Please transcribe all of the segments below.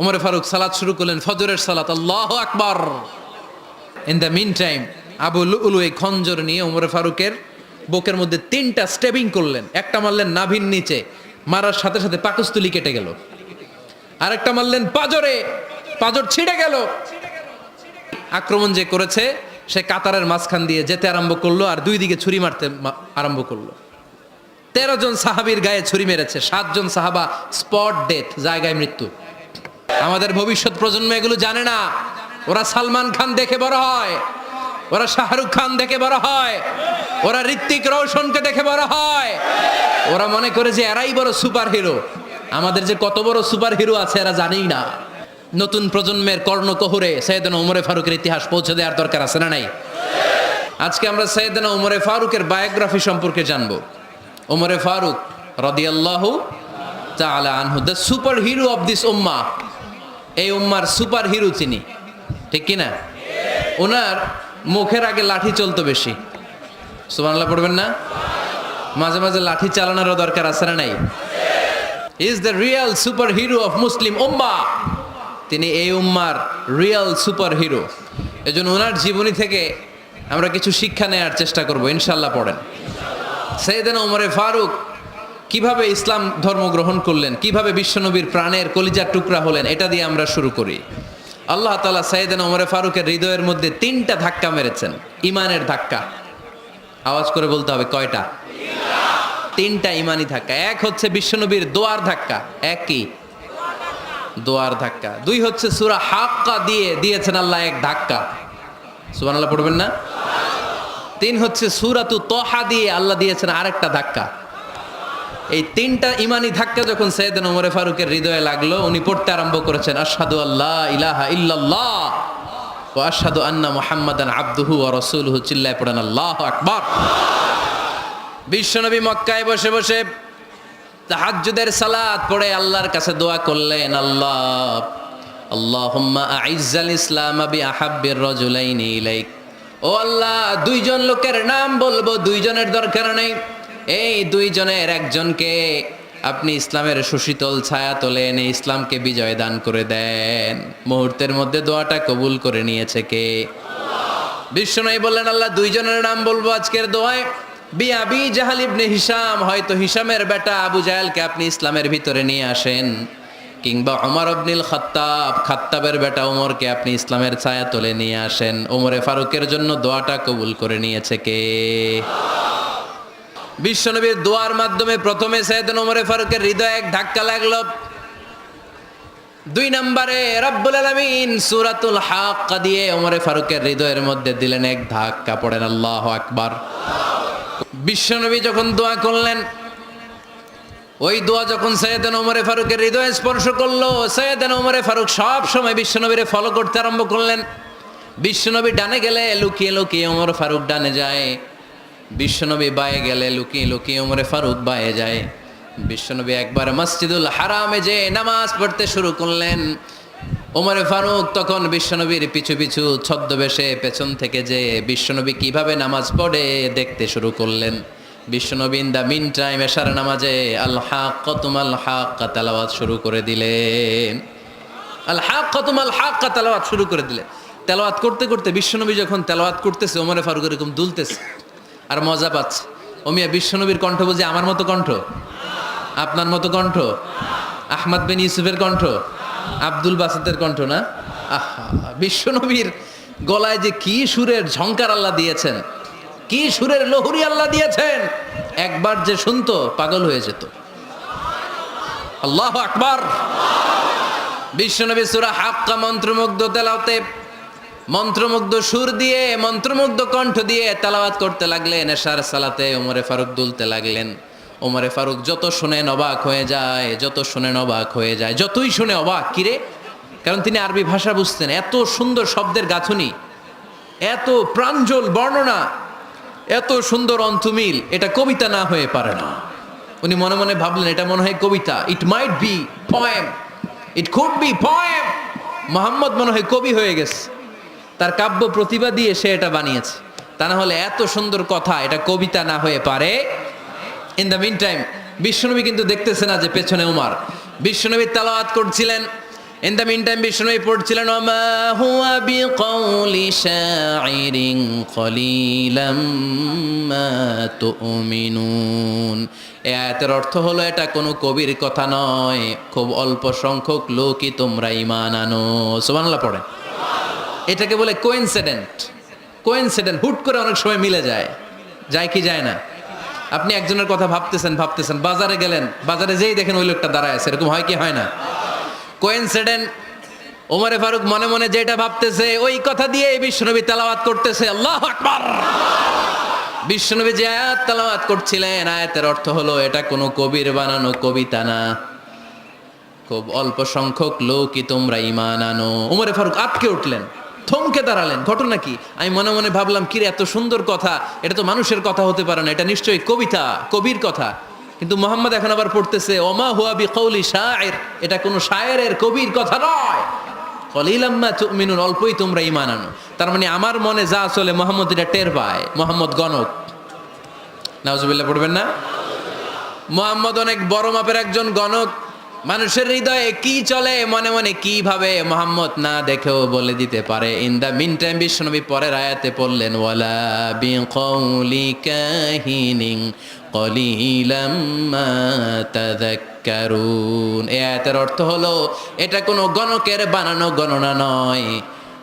ওমর ফারুক সালাত শুরু করলেন, ফজরের সালাত, আল্লাহু আকবার। In the mean time Abu Lulu এই খঞ্জর নিয়ে ওমর ফারুকের বুকের মধ্যে 3টা স্টেবিং করলেন। একটা মারলেন নাভির নিচে, মারার সাথে সাথে পাকস্থলী কেটে গেল। আরেকটা মারলেন পাজরে, পাজর ছিঁড়ে গেল। আক্রমণ যে করেছে সে কাতারের মাঝখান দিয়ে যেতে আরম্ভ করলো, আর 2 দিকে ছুরি মারতে আরম্ভ করলো। 13 জন সাহাবীর গায়ে ছুরি মেরেছে, 7 জন সাহাবা স্পট ডেথ, জায়গায় মৃত্যু। আমাদের ভবিষ্যৎ প্রজন্ম এগুলো জানে না। ওরা সালমান খান দেখে বড় হয়, ওরা শাহরুখ খান দেখে বড় হয়, ওরা ঋত্বিক রোশনকে দেখে বড় হয়। ওরা মনে করে যে এরাই বড় সুপার হিরো। আমাদের যে কত বড় সুপার হিরো আছে এরা জানেই না। নতুন প্রজন্মের কর্ণকোহরে সাইয়েদনা ওমরে ফারুকের ইতিহাস পৌঁছে দেওয়ার দরকার আছে না নাই? আজকে আমরা সাইয়েদনা ওমরে ফারুকের বায়োগ্রাফি সম্পর্কে জানবো। ওমরে ফারুক রাদিয়াল্লাহু তাআলা আনহু, the super hero of this উম্মাহ। এই উম্মার সুপার হিরো তিনি, ঠিক কিনা? ওনার মুখের আগে লাঠি চলতো বেশি। সুবহানাল্লাহ পড়বেন না? মাঝে মাঝে লাঠি চালানোরও দরকার আছে না নাই? Is the real super hero of Muslim উম্মাহ। তিনি এই উম্মার রিয়েল সুপার হিরো। এজন্য ওনার জীবনী থেকে আমরা কিছু শিক্ষা নেওয়ার চেষ্টা করব ইনশাআল্লাহ। পড়েন সাইয়েদনা ওমরে ফারুক কিভাবে ইসলাম ধর্ম গ্রহণ করলেন, কিভাবে বিশ্বনবীর প্রাণের কলিজার টুকরা হলেন, এটা দিয়ে আমরা শুরু করি। আল্লাহ তাআলা সাইয়েদনা ওমরে ফারুকের হৃদয়ের মধ্যে 3টা ধাক্কা মেরেছেন, ইমানের ধাক্কা। আওয়াজ করে বলতে হবে কয়টা? 3টা ইমানি ধাক্কা। এক হচ্ছে বিশ্বনবীর দোয়ার ধাক্কা, এক কি? দোয়ার ধাক্কা। 2 হচ্ছে সূরা হাক্কা দিয়ে দিয়েছেন আল্লাহ এক ধাক্কা। সুবহানাল্লাহ পড়বেন না? 3 হচ্ছে সূরাতু তাহা দিয়ে আল্লাহ দিয়েছেন আরেকটা ধাক্কা। এই 3টা ইমানি ধাক্কা যখন সাইয়েদনা ওমরে ফারুকের হৃদয়ে লাগলো, উনি পড়তে আরম্ভ করেছেন, আশহাদু আল্লা ইলাহা ইল্লাল্লাহ ওয়া আশহাদু আন্না মুহাম্মাদান আবদুহু ওয়া রাসূলুহু। চিল্লায় পড়েন আল্লাহু আকবার। বিশ্বনবী মক্কায় বসে বসে তাহাজ্জুদের সালাত পড়ে আল্লাহর কাছে দোয়া করলেন, আল্লাহুম্মা আইজ্জাল ইসলাম বিআহাব্বির রাজুলাইনি ইলাইক। ও আল্লাহ, 2 জন লোকের নাম বলবো, 2 জনের দরকার নেই। এই 2 জনের একজনকে আপনি ইসলামের সুশীতল ছায়া তলে এনে ইসলামকে বিজয় দান করে দেন। মুহূর্তের মধ্যে দোয়াটা কবুল করে নিয়েছে কে? বিশ্বনবী বললেন, আল্লাহ 2 জনের নাম বলবো আজকের দোয়ায়। আবি জাহাল ইবনে হিশাম, হয়তো হিশামের বেটা আবু জাহেলকে আপনি ইসলামের ভিতরে নিয়ে আসেন, কিংবা ওমর ইবনুল খাত্তাব, খাত্তাবের বেটা ওমরকে আপনি ইসলামের ছায়া তলে নিয়ে আসেন। ওমরে ফারুকের জন্য দোয়াটা কবুল করে নিয়েছে কে? বিশ্বনবীর দোয়ার মাধ্যমে প্রথমে সাইয়েদনা ওমরে ফারুকের হৃদয়ে এক ধাক্কা লাগলো। 2 নম্বরে রব্বুল আলামিন সূরাতুল হাক্কা দিয়ে ওমরে ফারুকের হৃদয়ের মধ্যে দিলেন এক ধাক্কা। পড়েন আল্লাহু আকবার। বিশ্বনবী যখন দোয়া করলেন, ওই দোয়া যখন সাইয়েদনা ওমরে ফারুকের হৃদয়ে স্পর্শ করলো, সাইয়েদনা ওমরে ফারুক সব সময় বিশ্বনবীরে ফলো করতে আরম্ভ করলেন। বিশ্বনবী ডানে গেলে লুকিয়ে লুকিয়ে ওমর ফারুক ডানে যায়, বিশ্বনবী বায়ে গেলে লুকিয়ে লুকিয়ে ওমরে ফারুক বায়ে যায়। বিশ্বনবী একবার মসজিদুল হারামে যে নামাজ পড়তে শুরু করলেন, ওমরে ফারুক তখন বিশ্বনবীর পিছু পিছু ছদ্মবেশে পেছন থেকে যে বিশ্বনবী কিভাবে নামাজ পড়ে দেখতে শুরু করলেন। বিশ্বনবী ইন দ্য মিন টাইম এশার নামাজে আল হাক্কাতুমাল হাক্কা তেলাওয়াত শুরু করে দিলেন। আল হাক্কাতুমাল হাক্কা তেলাওয়াত শুরু করে দিলেন। তেলাওয়াত করতে করতে বিশ্বনবী যখন তেলাওয়াত করতেছে, ওমরে ফারুক এরকম দুলতেছে আর মজা পাচ্ছে। ওমিয়া বিশ্বনবীর কণ্ঠ বুঝি আমার মতো কণ্ঠ, আপনার মতো কণ্ঠ, আহমদ বিন ইউসুফের কণ্ঠ, আব্দুল বাসেতের কণ্ঠ না? আহা, বিশ্বনবীর গলায় যে কি সুরের ঝংকার আল্লাহ দিয়েছেন, কি সুরের লহরী আল্লাহ দিয়েছেন, একবার যে শুনতো পাগল হয়ে যেত। আল্লাহু আকবার। বিশ্বনবী সূরা হাক্কা মন্ত্রমুগ্ধ তেলাওয়াতে, মন্ত্রমুগ্ধ সুর দিয়ে, মন্ত্রমুগ্ধ কণ্ঠ দিয়ে তেলাওয়াত করতে লাগলেন। এশার সালাতে ওমরে ফারুক দুলতে লাগলেন। ওমরে ফারুক যত শুনেন অবাক হয়ে যায়, যত শুনেন অবাক হয়ে যায়, যতই শুনে অবাক। কিরে? কারণ তিনি আরবি ভাষা বুঝতেন। এত সুন্দর শব্দের গাঁথুনি, এত প্রাঞ্জল বর্ণনা, এত সুন্দর অন্তমিল, এটা কবিতা না হয়ে পারে না। উনি মনে মনে ভাবলেন, এটা মনে হয় কবিতা। It might be poem, it could be poem. Muhammad মনে হয় কবি হয়ে গেছে, তার কাব্য প্রতিভা দিয়ে সে এটা বানিয়েছে। তা না হলে এত সুন্দর কথা, এটা কবিতা না হয়ে পারে। ইন দ্য মিন টাইম বিশ্বনবী কিন্তু দেখতেছে না যে পেছনে উমার। বিশ্বনবী তেলাওয়াত করছিলেন, in the mean time Vishnu পড়ছিলেন ওমা হুয়া বিকাউলি শাইরিন কলিলাম মা তুমিনুন। এই আয়াতের অর্থ হলো এটা কোনো কবির কথা নয়, খুব অল্প সংখ্যক লোকই তোমরা ঈমান আনো। সুবহানাল্লাহ পড়েন। এটাকে বলে কোইন্সিডেন্ট। কোইন্সিডেন্ট হুট করে অনেক সময় মিলে যায়, যায় কি যায় না? আপনি একজনের কথা ভাবতেছেন, বাজারে গেলেন, বাজারে যেই দেখেন ওই লোকটা দাঁড়ায় আছে, এরকম হয় কি হয় না? কোইন্সিডেন্ট। ওমরে ফারুক মনে মনে যেটা ভাবতেছে ওই কথা দিয়ে বিশ্বনবী তেলাওয়াত করতেছে, আল্লাহু আকবার। বিশ্বনবী যে আয়াত তেলাওয়াত করছিলেন, আয়াতের অর্থ হলো এটা কোনো কবির বানানো কবিতা না, খুব অল্প সংখ্যক লোকই তোমরা ঈমান আনো। ওমরে ফারুক আটকে উঠলেন, থমকে দাঁড়ালেন। ঘটনা কি? আমি মনে মনে ভাবলাম, কি রে এত সুন্দর কথা, এটা তো মানুষের কথা হতে পারে না, এটা নিশ্চয়ই কবিতা, কবির কথা। কিন্তু মোহাম্মদ এখন আবার পড়তেছে ওমা হুয়া বিকাউলি শাইর, এটা কোনো শায়েরের কবির কথা নয়। কলিলাম মা তুমিনুন, অল্পই তোমরা ঈমান আনো। তার মানে আমার মনে যা চলে মোহাম্মদ এটা টের পায়। মোহাম্মদ গণক। নাউজুবিল্লাহ পড়বেন না? মোহাম্মদ অনেক বড় মাপের একজন গণক। মানুষের হৃদয়ে কি চলে, মনে মনে কি ভাবে, মোহাম্মদ না দেখেও বলে দিতে পারে। ইন দ্য মিন টাইম বিশ্বনবী পরের আয়াতে পড়লেন ওয়ালা বিকাউলি কাহিনিন কলিলাম মা তাযাক্কারুন। এই আয়াতের অর্থ হলো এটা কোনো গণকের বানানো গণনা নয়,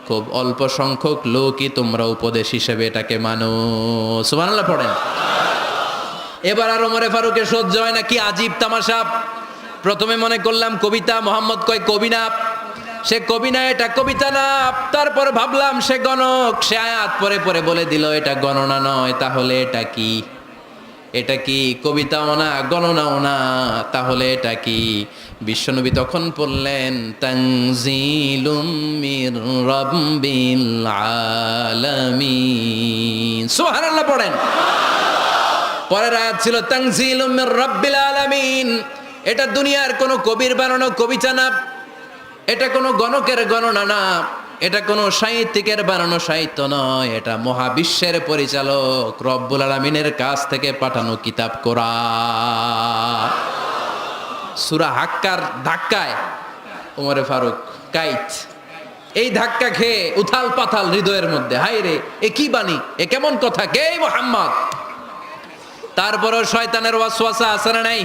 খুব অল্প সংখ্যক লোকই তোমরা উপদেশ হিসেবে এটাকে মানো। সুবহানাল্লাহ পড়েন। এবার আর ওমরে ফারুকের সহ্য হয় না, কি আজীব তামাশা। প্রথমে মনে করলাম কবিতা, মোহাম্মদ কয় কবি না, সে কবি না, এটা কবিতা না। তারপর ভাবলাম সে গণক, সে আয়াত পরে পরে বলে দিল এটা গণনা নয়, তাহলে এটা কি? এটা কি কবিতাও না, গণনাও না, তাহলে এটা কি? বিশ্বনবী তখন পড়লেন তানজিলুম মির রাব্বিল আলামিন। সুবহানাল্লাহ পড়েন। পরের আয়াত ছিল তানজিলুম মির রাব্বিল আলামিন। এটা দুনিয়ার কোনো কবির বানানো কবিতা না, এটা কোনো গণকের গণনা না, এটা কোনো সাহিত্যিকের বানানো সাহিত্য নয়, এটা মহাবিশ্বের পরিচালক রব্বুল আলামিনের কাছ থেকে পাঠানো কিতাব কোরআন। সূরা হাক্কার ধাক্কায় ওমরে ফারুক কাইত, এই ধাক্কা খেয়ে উথাল পাথাল হৃদয়ের মধ্যে, হায় রে এ কি বাণী, এ কেমন কথা, কে মুহাম্মদ? তারপরও শয়তানের ওয়াসওয়াসা আছে না নাই?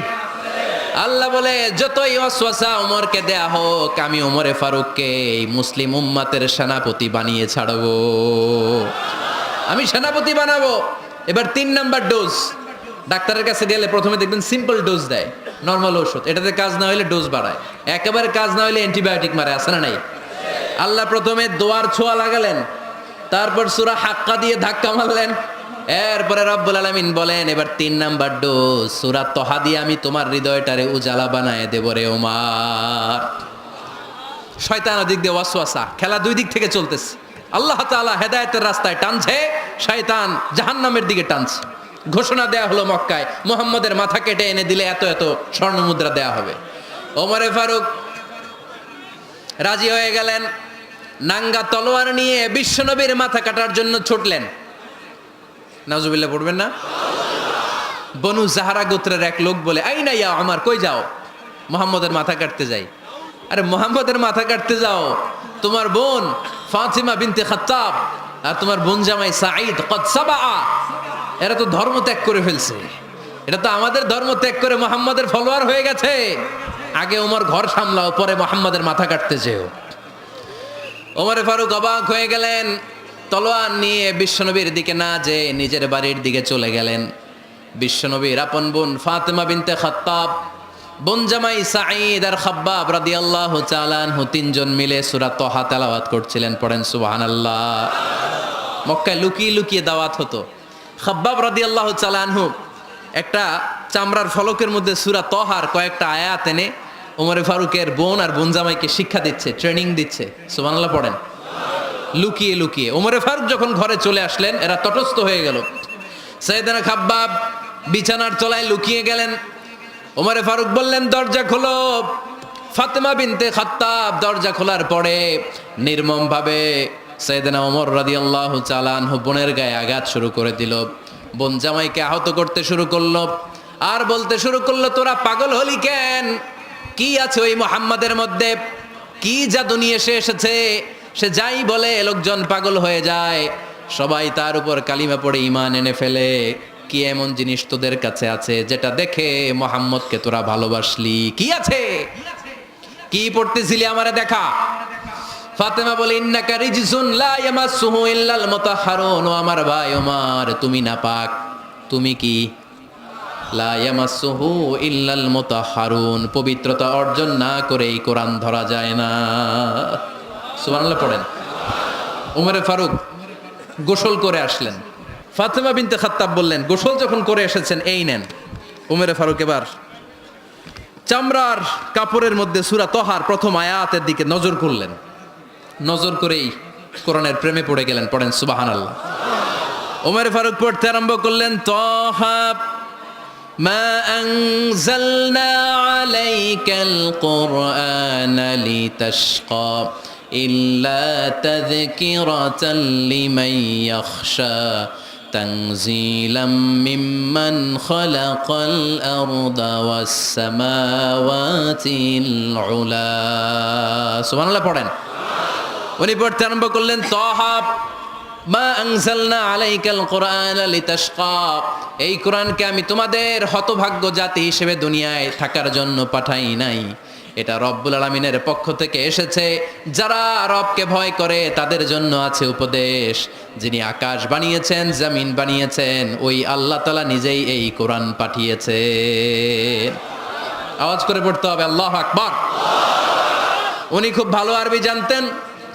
আল্লাহ বলে যতই ওয়াসওয়াসা ওমরকে দেয়া হোক, আমি ওমরে ফারুককে এই মুসলিম উম্মাতের সেনাপতি বানিয়ে ছাড়বো, আমি সেনাপতি বানাবো। এবার 3 নাম্বার ডোজ। ডাক্তারের কাছে গেলে প্রথমে দেখবেন সিম্পল ডোজ দেয়, নর্মাল ওষুধ, এটাতে কাজ না হলে ডোজ বাড়ায়, একেবারে কাজ না হলে অ্যান্টিবায়োটিক মারে, আছে না নাই? আল্লাহ প্রথমে দোয়ার ছোঁয়া লাগালেন, তারপর সূরা হাক্কা দিয়ে ধাক্কা মারলেন, এরপরে রব্বুল আলামিন বলেন এবার 3 নাম্বার ডোজ সূরা তহা দিয়ে আমি তোমার হৃদয়টারে উজালা বানায় দেব রে ওমর। শয়তান ওদিক দিয়ে ওয়াসওয়াসা, খেলা 2 দিক থেকে চলতেছে। আল্লাহ তাআলা হেদায়েতের রাস্তায় টানছে, শয়তান জাহান্নামের দিকে টানছে। ঘোষণা দেয়া হলো মক্কায়, মুহাম্মদের মাথা কেটে এনে দিলে এত এত স্বর্ণ মুদ্রা দেয়া হবে। ওমরে ফারুক রাজি হয়ে গেলেন, নাঙ্গা তলোয়ার নিয়ে বিশ্বনবীর মাথা কাটার জন্য ছুটলেন। নাউজুবিল্লাহ পড়বেন না? বনু জাহরা গোত্রের এক লোক বলে আইনা ইয়া আমার, কই যাও? মুহাম্মদের মাথা কাটতে যাই। আরে মুহাম্মদের মাথা কাটতে যাও? তোমার বোন ফাতিমা বিনতে খাত্তাব আর তোমার বোন জামাই সাঈদ কদ সাবা, এরা তো ধর্ম ত্যাগ করে ফেলছে, এটা তো আমাদের ধর্ম ত্যাগ করে মুহাম্মদের ফলোয়ার হয়ে গেছে। আগে ওমর ঘর সামলাও, পরে মুহাম্মদের মাথা কাটতে যেও। ওমরে ফারুক অবাক হয়ে গেলেন, তলোয়ার নিয়ে বিশ্বনবীর দিকে না যে নিজের বাড়ির দিকে চলে গেলেন। বিশ্বনবীর আপন বোন ফাতেমা বিনতে খাত্তাব, বোন জামাই সাঈদ আর খাব্বাব রাদিয়াল্লাহু তাআলা আনহু 3 জন মিলে সূরা তহা তেলাওয়াত করছিলেন। পড়েন সুবহানাল্লাহ। মক্কায় লুকিয়ে লুকিয়ে দাওয়াত হতো। খাব্বাব রাদিয়াল্লাহু তাআলা আনহু একটা চামড়ার ফলকের মধ্যে সূরা তহার কয়েকটা আয়াত এনে ওমরে ফারুকের বোন আর বোন জামাইকে শিক্ষা দিচ্ছে, ট্রেনিং দিচ্ছে। সুবহানাল্লাহ পড়েন। লুকিয়ে লুকিয়ে ওমরে ফারুক যখন ঘরে চলে আসলেন, এরা তটস্থ হয়ে গেল। সাইয়েদনা খাব্বাব বিছানার তলায় লুকিয়ে গেলেন। ওমরে ফারুক বললেন দরজা খোলো। ফাতেমা বিনতে খাত্তাব দরজা খোলার পরে নির্মম ভাবে সাইয়েদনা ওমর রাদিয়াল্লাহু তাআলা আনহু বোনের গায়ে আঘাত শুরু করে দিল। বোন জামাইকে আহত করতে শুরু করলো আর বলতে শুরু করলো তোরা পাগল হলি কেন? কি আছে ওই মুহাম্মাদের মধ্যে? কি জাদু নিয়ে সে এসেছে, সে যাই বলে লোকজন পাগল হয়ে যায়, সবাই তার উপর কালিমা পড়ে ঈমান এনে ফেলে। কি এমন জিনিস তোদের কাছে আছে যেটা দেখে মুহাম্মদকে তোরা ভালোবাসলি? কি আছে? কি পড়তেছিলি আমারে দেখা। ফাতেমা বলে ইন্নাকা রিজসুন লা ইয়ামাসসুহু ইল্লাল মুতাহহারুন। ও আমার ভাই ওমর, তুমি নাপাক। তুমি কি? লা ইয়ামাসসুহু ইল্লাল মুতাহহারুন, পবিত্রতা অর্জন না করে এই কোরআন ধরা যায় না। সুবহানাল্লাহ পড়েন। উমরে ফারুক গোসল করে আসলেন। ফাতেমা বিনতে খাত্তাব বললেন, গোসল যখন করে এসেছেন এই নেন। উমরে ফারুক এবার চামড়ার কাপড়ের মধ্যে সূরা তহার প্রথম আয়াতের দিকে নজর করলেন। নজর করেই কোরআনের প্রেমে পড়ে গেলেন। পড়েন সুবহানাল্লাহ। উমরে ফারুক পড়তে আরম্ভ করলেন, তহা মা আনজালনা আলাইকাল কুরআনা লিতাশকা ইল্লা তাযকিরাতাল লিমান ইয়াখশা তানজিলাম মিম্মান খালাকাল আরদা ওয়াস সামাওয়াতিল উলা। সুবহানাল্লাহ পড়েন। উনি পড়তে আরম্ভ করলেন, তহা মা আনজালনা আলাইকাল কুরআনা লিতাশকা, এই কোরআনকে আমি তোমাদের হতভাগ্য জাতি হিসেবে দুনিয়ায় থাকার জন্য পাঠাই নাই। এটা রব্বুল আলামিনের পক্ষ থেকে এসেছে। যারা রবকে ভয় করে তাদের জন্য আছে উপদেশ। যিনি আকাশ বানিয়েছেন, জমিন বানিয়েছেন, ওই আল্লাহ তাআলা নিজেই এই কোরআন পাঠিয়েছেন। আওয়াজ করে পড়তে হবে আল্লাহু আকবার। উনি খুব ভালো আরবি জানতেন।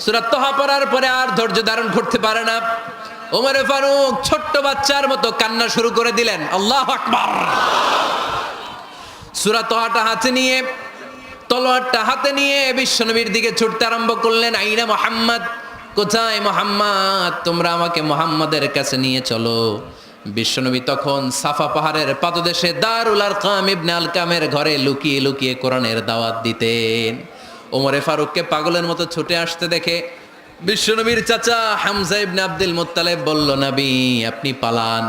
সূরা তহা পড়ার পরে আর ধৈর্য ধারণ করতে পারে না। ওমরে ফারুক ছোট্ট বাচ্চার মতো কান্না শুরু করে দিলেন। আল্লাহু আকবার। সূরা তহাটা হাতে নিয়ে, তলোয়ারটা হাতে নিয়ে বিশ্বনবীর দিকে ছুটতে আরম্ভ করলেন। আইনা মুহাম্মদ, কোথায় মুহাম্মদ? তোমরা আমাকে মুহাম্মাদের কাছে নিয়ে চলো। বিশ্বনবী তখন সাফা পাহাড়ের পাদদেশে দারুল আরকাম ইবনে আলকামের ঘরে লুকিয়ে লুকিয়ে কোরআনের দাওয়াত দিতেন। ওমরে ফারুককে পাগলের মতো ছুটে আসতে দেখে বিশ্বনবীর চাচা হামজা ইবনে আব্দুল মুত্তালিব বলল, নবী আপনি পালান।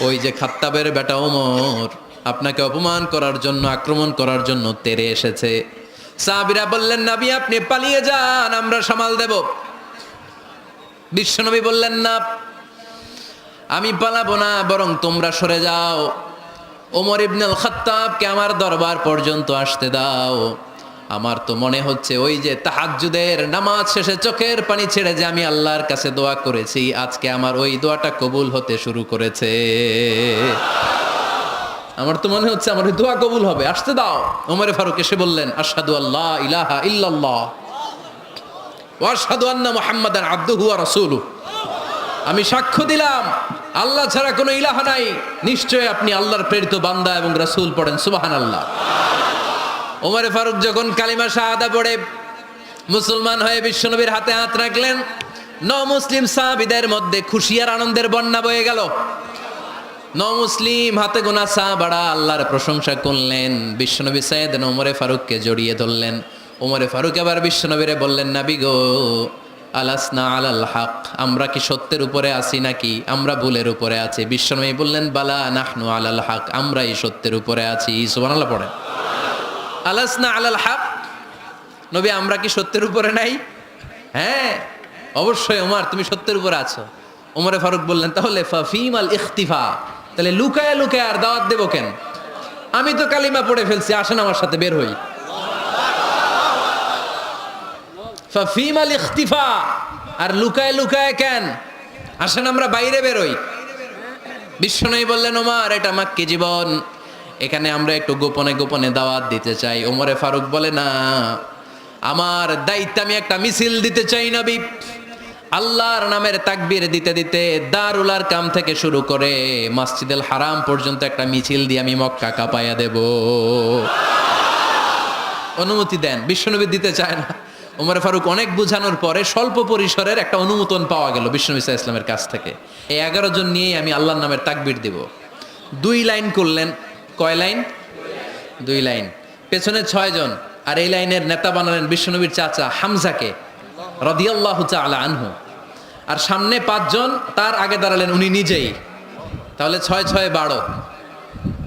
ওই যে খাত্তাবের বেটা ওমর আপনাকে অপমান করার জন্য, আক্রমণ করার জন্য তেড়ে এসেছে। সাহাবীরা বললেন, নবী আপনি পালিয়ে যান, আমরা সামাল দেব। বিশ্বনবী বললেন, না আমি পালাবো না, বরং তোমরা সরে যাও। ওমর ইবনুল খাত্তাবকে আমার দরবার পর্যন্ত আসতে দাও। আমার তো মনে হচ্ছে ওই যে তাহাজ্জুদের নামাজ শেষে চোখের পানি ছেড়ে যে আমি আল্লাহর কাছে দোয়া করেছি, আজকে আমার ওই দোয়াটা কবুল হতে শুরু করেছে। আমার তো মনে হচ্ছে আমার ওই দোয়া কবুল হবে, আসতে দাও। ওমরে ফারুক এসে বললেন, আশহাদু আল্লা ইলাহা ইল্লাল্লাহ ওয়া আশহাদু আন্না মুহাম্মাদান আবদুহু ওয়া রাসূলুহু, আমি সাক্ষ্য দিলাম আল্লাহ ছাড়া কোনো ইলাহ নাই, নিশ্চয় আপনি আল্লাহর প্রেরিত বান্দা এবং রাসূল। পড়েন সুবহানাল্লাহ। ওমরে ফারুক যখন কালিমা শাহাদা পড়ে মুসলমান হয়ে বিশ্বনবীর হাতে হাত রাখলেন, মুসলিম সাহাবীদের মধ্যে খুশি আর আনন্দের বন্যা বয়ে গেল। মুসলিম হাতে গোনা সাহাবারা আল্লাহর প্রশংসা করলেন। বিশ্বনবী সাইয়েদনা ওমরে ফারুককে জড়িয়ে ধরলেন। ওমরে ফারুক এবার বিশ্বনবীরে বললেন, নবী গো, আলাসনা আলাল হক, আমরা কি সত্যের উপরে আছি নাকি আমরা ভুলের উপরে আছি? বিশ্বনবী বললেন, বালা নাহনু আলাল হক, আমরাই সত্যের উপরে আছি। সুবহানাল্লাহ পড়েন। আলাসনা আলাল হক, নবী আমরা কি সত্যের উপরে নাই? হ্যাঁ অবশ্যই ওমর, তুমি সত্যের উপরে আছো। ওমরে ফারুক বললেন, তাহলে ফাফিমাল ইখতিফা, তাহলে লুকায় লুকায় আর দাওয়াত দেব কেন? আমি তো কালিমা পড়ে ফেলছি, আসেন আমার সাথে বের হই। ফাফিমাল ইখতিফা, আর লুকায় লুকায় কেন? আসেন আমরা বাইরে বের হই। বিশ্বনবী বললেন, ওমর এটা মাক্কি জীবন, এখানে আমরা একটু গোপনে গোপনে দাওয়াত দিতে চাই। ওমরে ফারুক বলে, না আমার দায়িত্ব, আমি একটা মিছিল দিতে চাই নবী। আল্লাহর নামের তাকবীর দিতে দিতে দারুল আরকাম থেকে শুরু করে মসজিদুল হারাম পর্যন্ত একটা মিছিল দিয়ে আমি মক্কা কাঁপাইয়া দেব। অনুমতি দেন। বিশ্বনবী দিতে চায় না। ওমর ফারুক অনেক বুঝানোর পরে স্বল্প পরিসরের একটা অনুমোদন পাওয়া গেল বিশ্বনবী সাল্লাল্লাহু আলাইহি ওয়াসাল্লামের কাছ থেকে। এই 11 জন নিয়েই আমি আল্লাহর নামের তাকবীর দেব। 2 লাইন করলেন। কয় লাইন? 2 লাইন। পেছনে 6 জন, আর এই লাইনের নেতা বানালেন বিশ্বনবীর চাচা হামজাকে রাদিয়াল্লাহু তাআলা আনহু। আর সামনে 5 জন, তার আগে দাঁড়ালেন উনি নিজেই। তাহলে 6 6 12।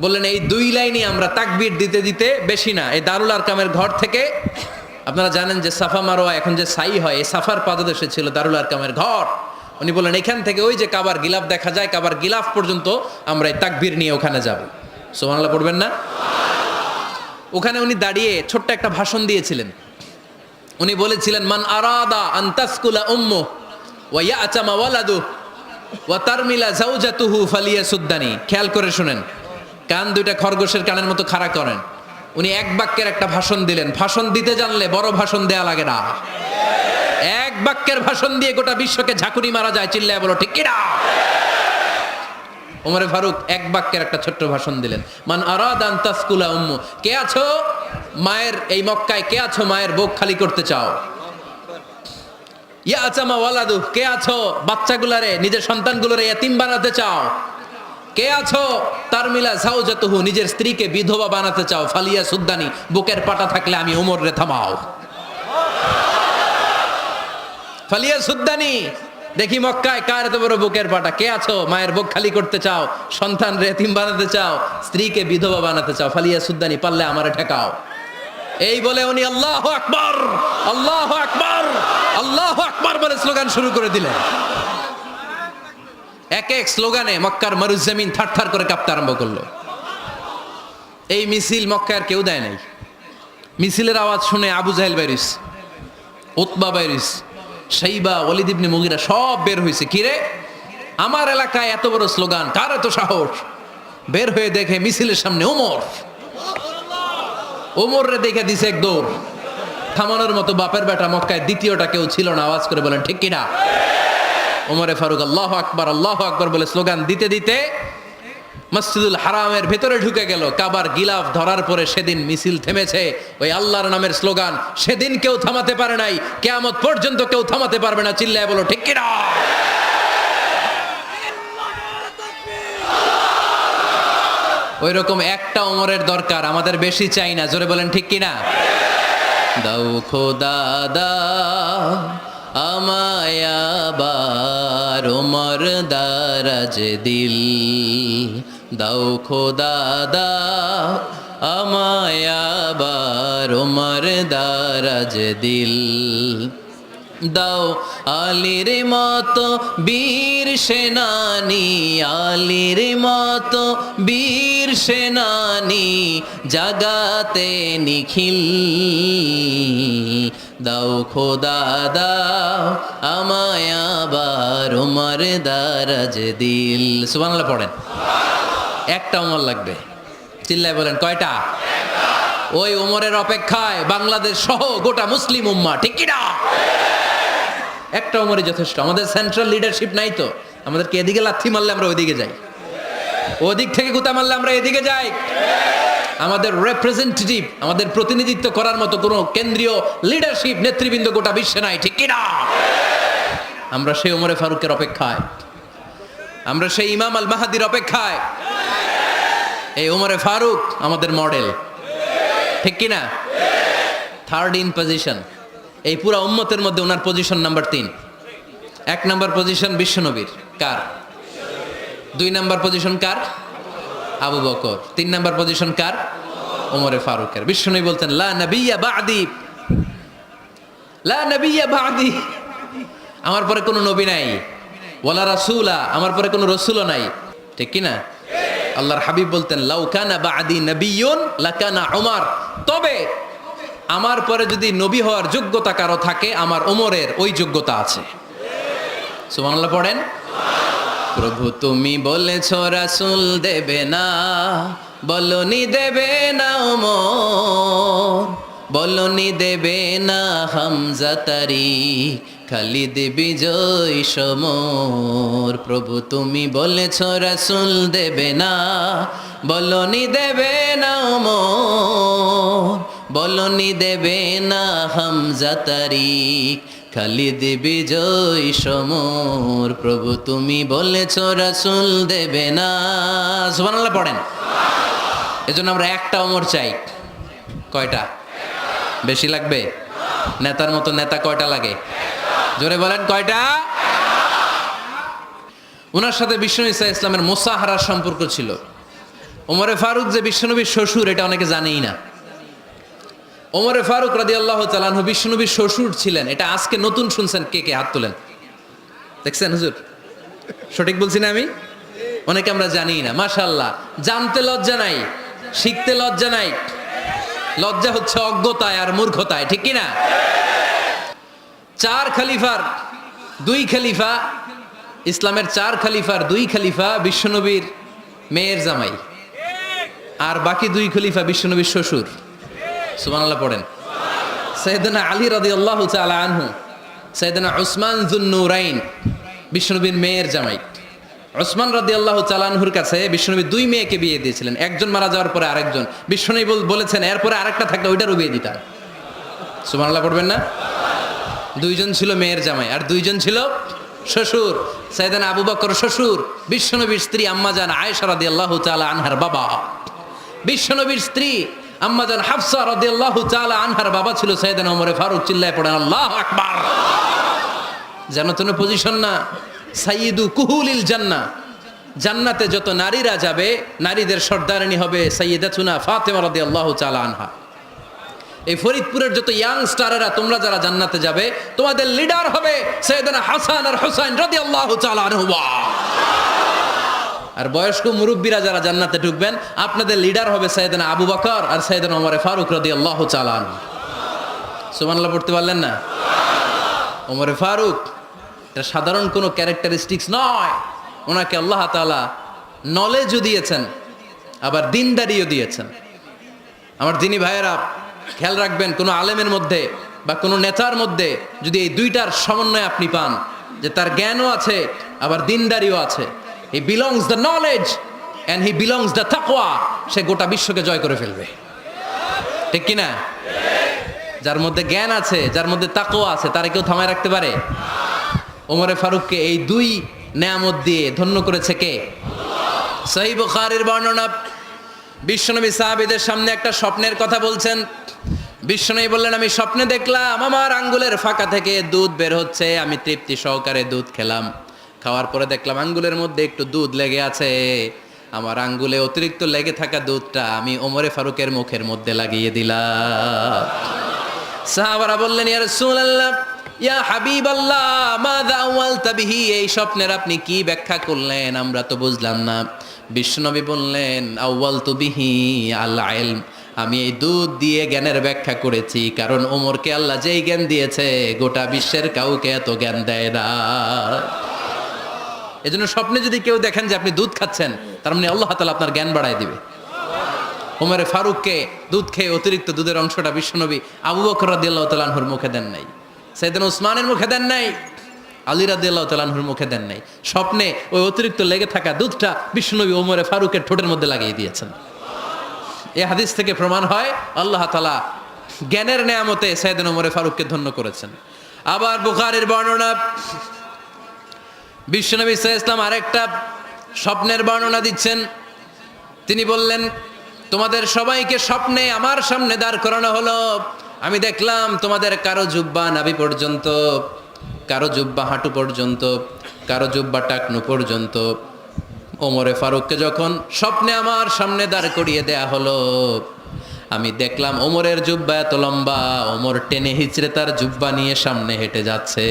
বললেন এই 2 লাইনই আমরা তাকবীর দিতে দিতে, বেশি না, এই দারুল আরকামের ঘর থেকে আপনারা জানেন যে সাফা মারোয়া এখন যে সাই হয়, এই সাফার পাদদেশে ছিল দারুল আরকামের ঘর। উনি বললেন এখান থেকে ওই যে কাবার গিলাফ দেখা যায়, কাবার গিলাফ পর্যন্ত আমরা এই তাকবীর নিয়ে ওখানে যাব। সুবহানাল্লাহ পড়বেন না? ওখানে উনি দাঁড়িয়ে ছোট্ট একটা ভাষণ দিয়েছিলেন। উনি বলেছিলেন, মান আরাদা আন তাসকুলা উম্মু ওয়া ইয়াতামা ওয়ালাদু ওয়া তারমিলা যাওজাতুহু ফালিয়াসুদ্দানি। খেয়াল করে শুনেন, কান দুইটা খরগোশের কানের মতো খাড়া করেন। উনি এক বাক্যের একটা ভাষণ দিলেন। ভাষণ দিতে জানলে বড় ভাষণ দেয়া লাগে না, এক বাক্যের ভাষণ দিয়ে গোটা বিশ্বকে ঝাঁকুনি মারা যায়। চিল্লায় বলো ঠিক কিনা? ওমরে ফারুক এক বাক্যের একটা ছোট্ট ভাষণ দিলেন, মান আরাদা আন তাসকুলা উম্মু। কে আছো মায়ের এই মক্কায়, কে আছো মায়ের বুক খালি করতে চাও? ইয়াতামা ওয়ালাদু, কে আছো বাচ্চাগুলারে নিজের সন্তানগুলোরে ইয়াতিম বানাতে চাও? কে আছো তারমিলা যাওজাতুহু, নিজের স্ত্রীকে বিধবা বানাতে চাও? ফালিয়া সুদ্দানি, বুকের পাটা থাকলে আমি ওমর রে থামাও। ফালিয়া সুদ্দানি, দেখি মক্কায় কার এত বড় বুকের পাটা। কে আছো মায়ের বুক খালি করতে চাও, সন্তান রে এতিম বানাতে চাও, স্ত্রীকে বিধবা বানাতে চাও? ফালিয়া সুদ্দানি, পারলে আমারে ঠেকাও। এই বলে উনি আল্লাহু আকবার, আল্লাহু আকবার, আল্লাহু আকবার বলে স্লোগান শুরু করে দিলেন। এক এক স্লোগানে মক্কার মরুজমিন থারথার করে কাঁপতে আরম্ভ করলো। এই মিছিল মক্কার কেউ দেয় নাই। মিছিলের আওয়াজ শুনে আবু জাহেল বাইরিস, উতবা বাইরিস, শাইবা, ওয়ালিদ ইবনে মুগিরা সব বের হয়েছে। কিরে, আমার এলাকায় এত বড় স্লোগান, কার এত সাহস? বের হয়ে দেখে মিছিলের সামনে ওমর। ওমর রে দেখে দিছে এক দৌড়। থামানোর মতো বাপের বেটা মক্কায় দ্বিতীয়টা কেউ ছিল না। আওয়াজ করে বলেন ঠিক কিনা? ওমরে ফারুক আল্লাহু আকবার, আল্লাহু আকবার বলে স্লোগান দিতে দিতে মসজিদুল হারামের ভেতরে ঢুকে গেল। কাবার গিলাফ ধরার পরে সেদিন মিছিল থেমেছে। ওই আল্লাহর নামের স্লোগান সেদিন কেউ থামাতে পারে নাই, কিয়ামত পর্যন্ত কেউ থামাতে পারবে না। চিল্লায় বলো ঠিক কিনা? ওই রকম একটা ওমরের দরকার, আমাদের বেশি চাই না। জোরে বলেন ঠিক কিনা? দাও খোদা দাও আমায় আবার ওমর দারাজ দিল, দাও খোদা দাও আমায় আবার ওমর দারাজ দিল, দাও আলীর মতো বীর সেনানি, আলীর মতো বীর সেনানি জাগাতে নিখিল, দাও খোদা দাও আমায় আবার ওমর দারাজ দিল। সুবহানাল্লাহ পড়েন। একটা ওমর লাগবে। চিল্লায় বলেন কয়টা? ওই ওমরের অপেক্ষায় বাংলাদেশ সহ গোটা মুসলিম উম্মাহ, ঠিক কিনা? একটা ওমরই যথেষ্ট। আমাদের সেন্ট্রাল লিডারশিপ নাই তো, আমাদেরকে এদিকে লাথি মারলে আমরা ওইদিকে যাই, ওদিক থেকে গুতা মারলে আমরা এদিকে যাই। আমাদের রিপ্রেজেন্টেটিভ, আমাদের প্রতিনিধিত্ব করার মতো কোনো কেন্দ্রীয় লিডারশিপ নেতৃবৃন্দ গোটা বিশ্বে নাই, ঠিক কিনা? আমরা সেই ওমরে ফারুকের অপেক্ষায়, আমরা সেই ইমাম আল মাহাদির অপেক্ষায়। এই ওমরে ফারুক আমাদের মডেল, ঠিক কিনা? থার্ড ইন পজিশন এই পুরা উম্মতের মধ্যে ওনার পজিশন নাম্বার 3। 1 নাম্বার পজিশন বিশ্বনবীর, কার? 2 নাম্বার পজিশন কার? আবু বকর। 3 নাম্বার পজিশন কার? ওমরে ফারুকের। বিশ্বনবী বলতেন লা নবিয়্যা বা'দি, লা নবিয়্যা বা'দি, আমার পরে কোনো নবী নাই। ওয়ালা রাসূলা, আমার পরে কোনো রাসূলও নাই, ঠিক কি না? আল্লাহর হাবিব বলতেন লাউ কানা বা'দি নবিয়্যুন লাকানা উমর, তবে আমার পরে যদি নবী হওয়ার যোগ্যতা কারো থাকে আমার ওমরের ওই যোগ্যতা আছে। সুবহানাল্লাহ পড়েন। প্রভু তুমি বলেছ রাসূল দেবে না, বলনি দেবে না ওমর, বলনি দেবে না হামজা তারিক, খালিদ বিজয় সমর। প্রভু তুমি বলেছ রাসূল দেবে না, বলনি দেবে না ওমর, বলনি দেবে না হামজা তারিক, খালিদ বিজয় সমর। প্রভু তুমি বলেছ রাসূল দেবে না। সুবহানাল্লাহ পড়েন। এজন্য আমরা একটা ওমর চাই। কয়টা? বেশি লাগবে? নেতার মতো নেতা কয়টা লাগে? জোরে বলেন কয়টা? ওনার সাথে বিশ্বনবী সাল্লাল্লাহু আলাইহি ইসলামের মুসাহারার সম্পর্ক ছিল। ওমরে ফারুক যে বিশ্বনবীর শ্বশুর এটা অনেকে জানেই না। ওমরে ফারুক রাদিয়াল্লাহু তাআলা আনহু বিশ্বনবীর শ্বশুর ছিলেন। এটা আজকে নতুন শুনছেন, কে কে হাত তোলেন? দেখছেন হুজুর, সঠিক বলছি না আমি? অনেকে আমরা জানি না। মাশাআল্লাহ, জানতে লজ্জা নাই, শিখতে লজ্জা নাই, লজ্জা হচ্ছে অজ্ঞতায় আর মূর্খতায়, ঠিক কি না? চার খলিফার দুই খলিফা, ইসলামের চার খলিফার দুই খলিফা বিশ্বনবীর মেয়ের জামাই, আর বাকি দুই খলিফা বিশ্বনবীর শ্বশুর। সুবহানাল্লাহ পড়েন। সাইয়েদনা আলী রাদিয়াল্লাহু তাআলা আনহু, সাইয়েদনা উসমান যুন-নূরাইন বিশ্বনবীর মেয়ের জামাই। উসমান রাদিয়াল্লাহু তাআলা আনহুর কাছে বিশ্বনবী দুই মেয়েকে বিয়ে দিয়েছিলেন। একজন মারা যাওয়ার পরে আরেকজন, বিশ্বনবী বলেছেন এরপরে আরেকটা থাকলে ওইটারও বিয়ে দিতাম। সুবহানাল্লাহ পড়বেন না? দুইজন ছিল মেয়ের জামাই আর দুইজন ছিল শ্বশুর। সাইয়েদনা আবু বকর শ্বশুর, বিশ্বনবীর স্ত্রী আম্মাজান আয়েশা রাদিয়াল্লাহু তাআলা আনহার বাবা। বিশ্বনবীর স্ত্রী আম্মাজান হাফসা রাদিয়াল্লাহু তাআলা আনহার বাবা ছিল সাইয়েদনা ওমর ফারুক। চিল্লায় পড়েন আল্লাহু আকবার। জানো তো পজিশন না, সাইয়্যিদু কুহুলিল জান্নাহ, জান্নাতে যত নারীরা যাবে নারীদের সর্দারিনী হবে সাইয়্যিদাতুনা ফাতেমা রাদিয়াল্লাহু তাআলা আনহা। এই ফরিদপুরের যত ইয়াং স্টারেরা তোমরা যারা জান্নাতে যাবে তোমাদের লিডার হবে সাইয়েদনা হাসান আর হুসাইন রাদিয়াল্লাহু তাআলা আনহুমা। আর বয়স্ক মুরব্বীরা যারা জান্নাতে ঢুকবেন আপনাদের লিডার হবে সাইয়েদনা আবু বকর আর সাইয়েদনা ওমর ফারুক রাদিয়াল্লাহু তাআলা আনহু। সুবহানাল্লাহ পড়তে পারলেন না? ওমর ফারুক এটা সাধারণ কোনো ক্যারেক্টারিস্টিক্স নয়, ওনাকে আল্লাহ তাআলা নলেজও দিয়েছেন আবার দিনদারিও দিয়েছেন। আমার দিনী ভাইয়েরা খেয়াল রাখবেন, কোনো আলেমের মধ্যে বা কোনো নেতার মধ্যে যদি এই দুইটার সমন্বয় আপনি পান, যে তার জ্ঞানও আছে আবার দিনদারিও আছে, হি belongs the knowledge and he belongs the তাকওয়া, সে গোটা বিশ্বকে জয় করে ফেলবে, ঠিক কি না? যার মধ্যে জ্ঞান আছে, যার মধ্যে তাকওয়া আছে, তারে কেউ থামায় রাখতে পারে? ওমরে ফারুককে এই দুই নেয়ামত দিয়ে ধন্য করেছে কে? সহিহ বুখারীর বর্ণনা, বিশ্বনবী সাহাবীদের সামনে একটা স্বপ্নের কথা বলছেন। বিশ্বনবী বললেন, আমি স্বপ্নে দেখলাম আমার আঙ্গুলের ফাঁকা থেকে দুধ বের হচ্ছে, আমি তৃপ্তি সহকারে দুধ খেলাম। খাওয়ার পরে দেখলাম আঙ্গুলের মধ্যে একটু দুধ লেগে আছে। আমার আঙ্গুলে অতিরিক্ত লেগে থাকা দুধটা আমি ওমরে ফারুকের মুখের মধ্যে লাগিয়ে দিলাম। সাহাবারা বললেন, ইয়া রাসূলুল্লাহ, ইয়া হাবিবাল্লাহ, মাযা আওয়ালতা বিহি, এই স্বপ্নের আপনি কি ব্যাখ্যা করলেন, আমরা তো বুঝলাম না। বিশ্বনবী বললেন, আওয়ালতু বিহি আল ইলম, আমি এই দুধ দিয়ে জ্ঞানের ব্যাখ্যা করেছি, কারণ ওমরকে আল্লাহ যেই জ্ঞান দিয়েছে গোটা বিশ্বের কাউকে এত জ্ঞান দেয় না। এজন্য স্বপ্নে যদি কেউ দেখেন যে আপনি দুধ খাচ্ছেন, তার মানে আল্লাহ তাআলা আপনার জ্ঞান বাড়ায় দিবে। ওমরে ফারুককে দুধ খেয়ে অতিরিক্ত দুধের অংশটা বিশ্বনবী আবু বকর রাদিয়াল্লাহু তাআলা আনহুর মুখে দেন নাই, সাইয়েদনা উসমানের মুখে দেন নাই, আলী রাদিয়াল্লাহু তাআলা আনহুর মুখে দেন নাই। স্বপ্নে ওই অতিরিক্ত লেগে থাকা দুধটা বিশ্বনবী ওমরে ফারুকের ঠোঁটের মধ্যে লাগিয়ে দিয়েছেন। এই হাদিস থেকে প্রমাণ হয় আল্লাহ তাআলা জ্ঞানের নেয়ামতে সাইয়েদনা ওমরে ফারুককে ধন্য করেছেন। আবার বুখারীর বর্ণনা, বিশ্বনবী সাল্লাল্লাহু আলাইহি ওয়াসাল্লাম আরেকটা স্বপ্নের বর্ণনা দিচ্ছেন। তিনি বললেন, তোমাদের সবাইকে স্বপ্নে আমার সামনে দাঁড় করানো হলো। আমি দেখলাম তোমাদের কারো জুব্বা নাভি পর্যন্ত, কারো জুব্বা হাঁটু পর্যন্ত, কারো জুব্বা টাকনু পর্যন্ত। ওমরে ফারুককে যখন স্বপ্নে আমার সামনে দাঁড় করিয়ে দেয়া হলো, আমি দেখলাম ওমরের জুব্বা এত লম্বা, ওমর টেনে হিচড়ে তার জুব্বা নিয়ে সামনে হেঁটে যাচ্ছে।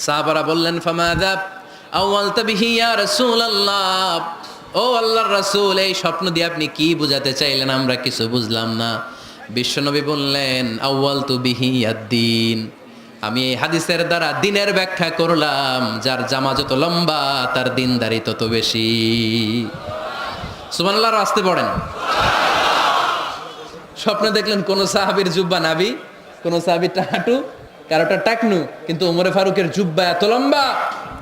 সাহাবারা বললেন, ফামাযা আওয়ালতা বিহি ইয়া রাসূলুল্লাহ, ও আল্লাহর রাসূল, এই স্বপ্ন দিয়ে আপনি কি বুঝাতে চাইলেন, আমরা কিছু বুঝলাম না। বিশ্বনবী বললেন, আউয়ালতু বিহি আদ-দীন, আমি এই হাদিসের দ্বারা দিনের ব্যাখ্যা করলাম, যার জামা যত লম্বা তার দিনদারি তত বেশি। সুবহানাল্লাহ, আসতে পড়েন। স্বপ্নে দেখলেন কোন সাহাবীর জুব্বা নাভি, কোন সাহাবীরটা হাঁটু, কারোটা টাকনু, কিন্তু ওমরে ফারুকের জুব্বা এত লম্বা,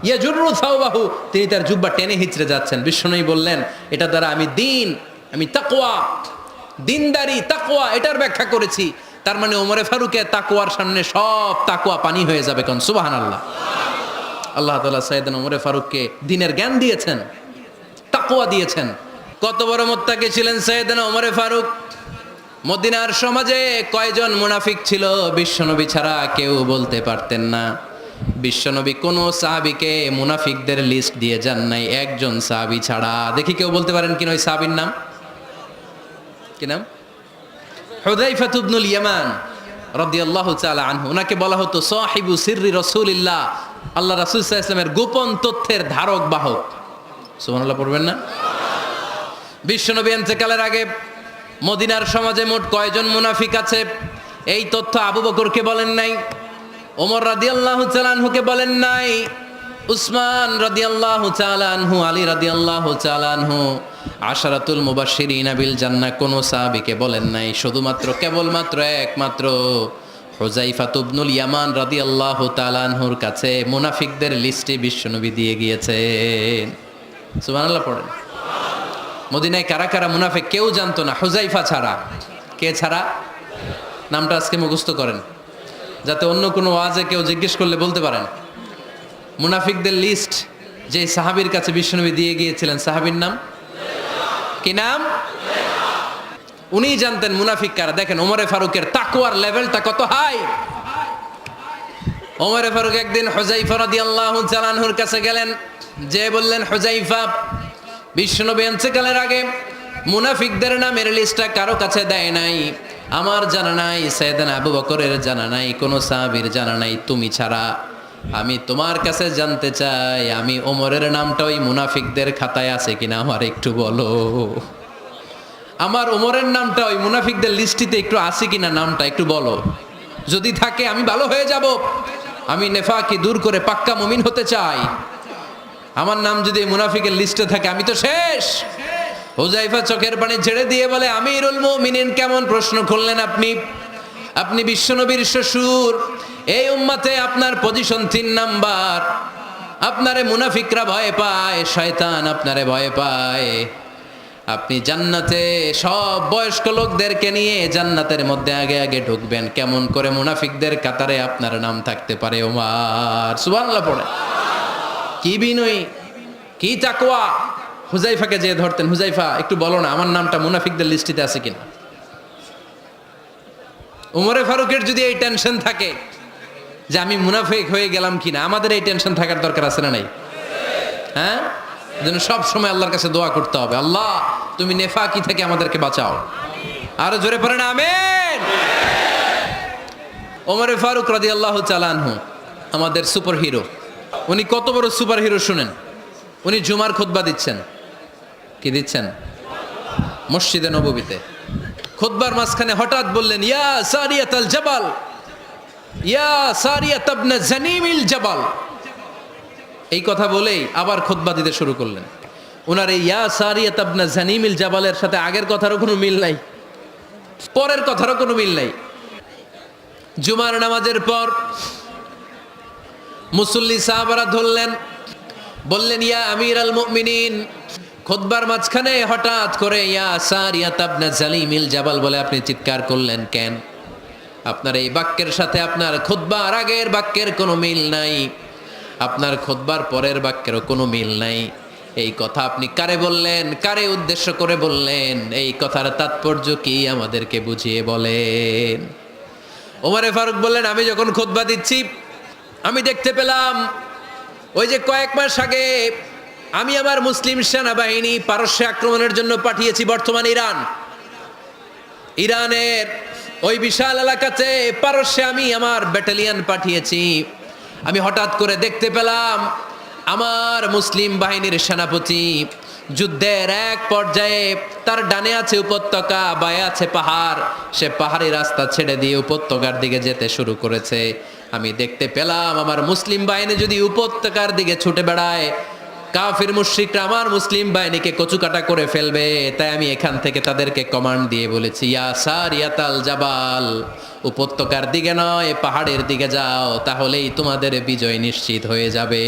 ইয়াজুরু সাওবাহু, তিনি তার জুব্বা টেনে হিচড়ে যাচ্ছেন। বিশ্বনবী বললেন, এটা দ্বারা আমি দিন, আমি তাকওয়া, দিনদারি, তাকওয়া, এটার ব্যাখ্যা করেছি। তার মানে ওমরে ফারুকের তাকওয়ার সামনে সব তাকওয়া পানি হয়ে যাবে। কোন সুবহানাল্লাহ। আল্লাহ তাআলা সাইয়েদনা ওমরে ফারুককে দিনের জ্ঞান দিয়েছেন, তাকওয়া দিয়েছেন। কত বড় মুত্তাকি ছিলেন সাইয়েদনা ওমরে ফারুক। মদিনার সমাজে কয়জন মুনাফিক ছিল বিশ্বনবী ছাড়া কেউ বলতে পারতেন না। বিশ্বনবী কোন সাহাবীকে মুনাফিকদের লিস্ট দিয়ে যান নাই, একজন সাহাবী ছাড়া। দেখি কেউ বলতে পারেন কিনা ওই সাহাবীর নাম? কি নাম? হুযায়ফা ইবনুল ইয়ামান রাদিয়াল্লাহু তাআলা আনহু, ওনাকে বলা হতো সাহিবু সিররি রাসূলিল্লাহ, আল্লাহ রাসূল সাল্লাল্লাহু আলাইহি ওয়াসাল্লামের গোপন তথ্যের ধারক বাহক। সুবহানাল্লাহ পড়বেন না? বিশ্বনবী ইন্তেকালের আগে মদিনার সমাজে মোট কয়জন মুনাফিক আছে এই তথ্য আবু বকরকে বলেন নাই, ওমর রাদিয়াল্লাহু তাআলা আনহুকে বলেন নাই, উসমান রাদিয়াল্লাহু তাআলা আনহু, আলী রাদিয়াল্লাহু তাআলা আনহু, আশারাতুল মুবাশশিরিনা বিল জান্নাহ কোন সাহাবীকে বলেন নাই। শুধুমাত্র কেবলমাত্র একমাত্র হুযায়ফা ইবনুল ইয়ামান রাদিয়াল্লাহু তাআলা আনহুর কাছে মুনাফিকদের লিস্টে বিশ্বনবী দিয়ে গিয়েছেন। সুবহানাল্লাহ পড়েন। মদিনায় কারা কারা মুনাফিক কেউ জানতো না হুযায়ফা ছাড়া। কে ছাড়া? নামটা আজকে মুখস্থ করেন, যাতে অন্য কোনো ওয়াজে কেউ জিজ্ঞেস করলে বলতে পারেন। মুনাফিকদের লিস্ট যে সাহাবীর কাছে বিশ্বনবী দিয়ে গিয়েছিলেন, সাহাবীর নাম কি? নাম? উনি জানতেন মুনাফিক কারা। দেখেন ওমরে ফারুকের তাকওয়ার লেভেলটা কত হাই। ওমরে ফারুক একদিন হুযায়ফা রাদিয়াল্লাহু তাআলা আনহুর কাছে গেলেন, যে বললেন, হুযায়ফা, বিশ্বনবী ইন্তেকালের আগে মুনাফিকদের নামের লিস্টটা কারো কাছে দেয় নাই, আমার জানা নাই, সাইয়েদনা আবু বকরের জানা নাই, কোনো সাহাবীর জানা নাই, তুমি ছাড়া। আমি তোমার কাছে জানতে চাই, আমি ওমরের নামটা ওই মুনাফিকদের খাতায় আছে কিনা আমার একটু বলো। আমার ওমরের নামটা ওই মুনাফিকদের লিস্টিতে একটু আছে কিনা, নামটা একটু বলো। যদি থাকে আমি ভালো হয়ে যাব, আমি নেফাকি দূর করে পাক্কা মুমিন হতে চাই। আমার নাম যদি মুনাফিকের লিস্টে থাকে আমি তো শেষ। হুযায়ফা চোখের পানি ছেড়ে দিয়ে বলে, আমিরুল মুমিনিন, কেমন প্রশ্ন করলেন আপনি? আপনি বিশ্বনবীর শ্বশুর, এই উম্মতে আপনার পজিশন 3 নাম্বার। আপনারে মুনাফিকরা ভয় পায়, শয়তান আপনারে ভয় পায়। আপনি জান্নাতে সব বয়স্ক লোকদেরকে নিয়ে জান্নাতের মধ্যে আগে আগে ঢুকবেন, কেমন করে মুনাফিকদের কাতারে আপনার নাম থাকতে পারে ওমর? সুবহানাল্লাহ পড়ে। কি বিনয়ী, কি তাকওয়া। হুযায়ফাকে যে ধরতেন, হুযায়ফা একটু বলো না আমার নামটা মুনাফিকদের লিস্টিতে আছে কিনা। ওমরে ফারুকের যদি এই টেনশন থাকে যে আমি মুনাফিক হয়ে গেলাম কিনা, আমাদের এই টেনশন থাকার দরকার আছে না নাই? হ্যাঁ, যেন সব সময় আল্লাহর কাছে দোয়া করতে হবে, আল্লাহ তুমি নেফাকি থেকে আমাদেরকে বাঁচাও। আরো জোরে পড়েন আমিন। ওমরে ফারুক রাদিয়াল্লাহু তাআলা আনহু আমাদের সুপার হিরো। উনি কত বড় সুপার হিরো শুনেন। উনি জুমার খুতবা দিচ্ছেন। কি দিচ্ছেন? মসজিদে নববীতে। খুতবার মাঝখানে হঠাৎ বললেন, ইয়া সারিয়াতাল জাবাল, ইয়া সারিয়াত ইবনে জানিমিল জাবাল। এই কথা বলেই আবার খুতবা দিতে শুরু করলেন। ওনার এই ইয়া সারিয়াত ইবনে জানিমিল জাবালের সাথে আগের কথারও কোনো মিল নাই, পরের কথারও কোনো মিল নাই। জুমার নামাজের পর মুসল্লি সাহাবারা ধরলেন, বললেন, ইয়া আমিরাল মুমিনিন। খুতবার মাঝখানে হঠাৎ করে ইয়া সারিয়াত ইবনে জালিমিল জাবাল বলে আপনি চিৎকার করলেন কেন? আপনার এই বাক্যের সাথে আপনার খুতবার আগের বাক্যের কোনো মিল নাই, আপনার খুতবার পরের বাক্যেরও কোনো মিল নাই। এই কথা আপনি কারে বললেন, কারে উদ্দেশ্য করে বললেন? এই কথার তাৎপর্য কি আমাদেরকে বুঝিয়ে বলেন। ওমরে ফারুক বললেন, আমি যখন খুতবা দিচ্ছি আমি দেখতে পেলাম ওই যে কয়েক মাস আগে আমি আমার মুসলিম সেনাবাহিনী পারস্যে আক্রমণের জন্য পাঠিয়েছি, বর্তমান ইরানের ওই বিশাল এলাকাতে পারস্যে আমি আমার ব্যাটালিয়ন পাঠিয়েছি। আমি হঠাৎ করে দেখতে পেলাম আমার মুসলিম বাহিনীর সেনাপতি যুদ্ধের এক পর্যায়ে তার ডানে আছে উপত্যকা, বায়ে আছে পাহাড়, সে পাহাড়ি রাস্তা ছেড়ে দিয়ে উপত্যকার দিকে যেতে শুরু করেছে। আমি দেখতে পেলাম আমার মুসলিম বাহিনী যদি উপত্যকার দিকে ছুটে বেড়ায়, কাফির মুশরিকরা আমার মুসলিম বাহিনীকে কচুকাটা করে ফেলবে। তাই আমি এখান থেকে তাদেরকে কমান্ড দিয়ে বলেছি, ইয়া সারিয়াতাল জাবাল, উপত্যকার দিকে নয় পাহাড়ের দিকে যাও, তাহলেই তোমাদের বিজয় নিশ্চিত হয়ে যাবে।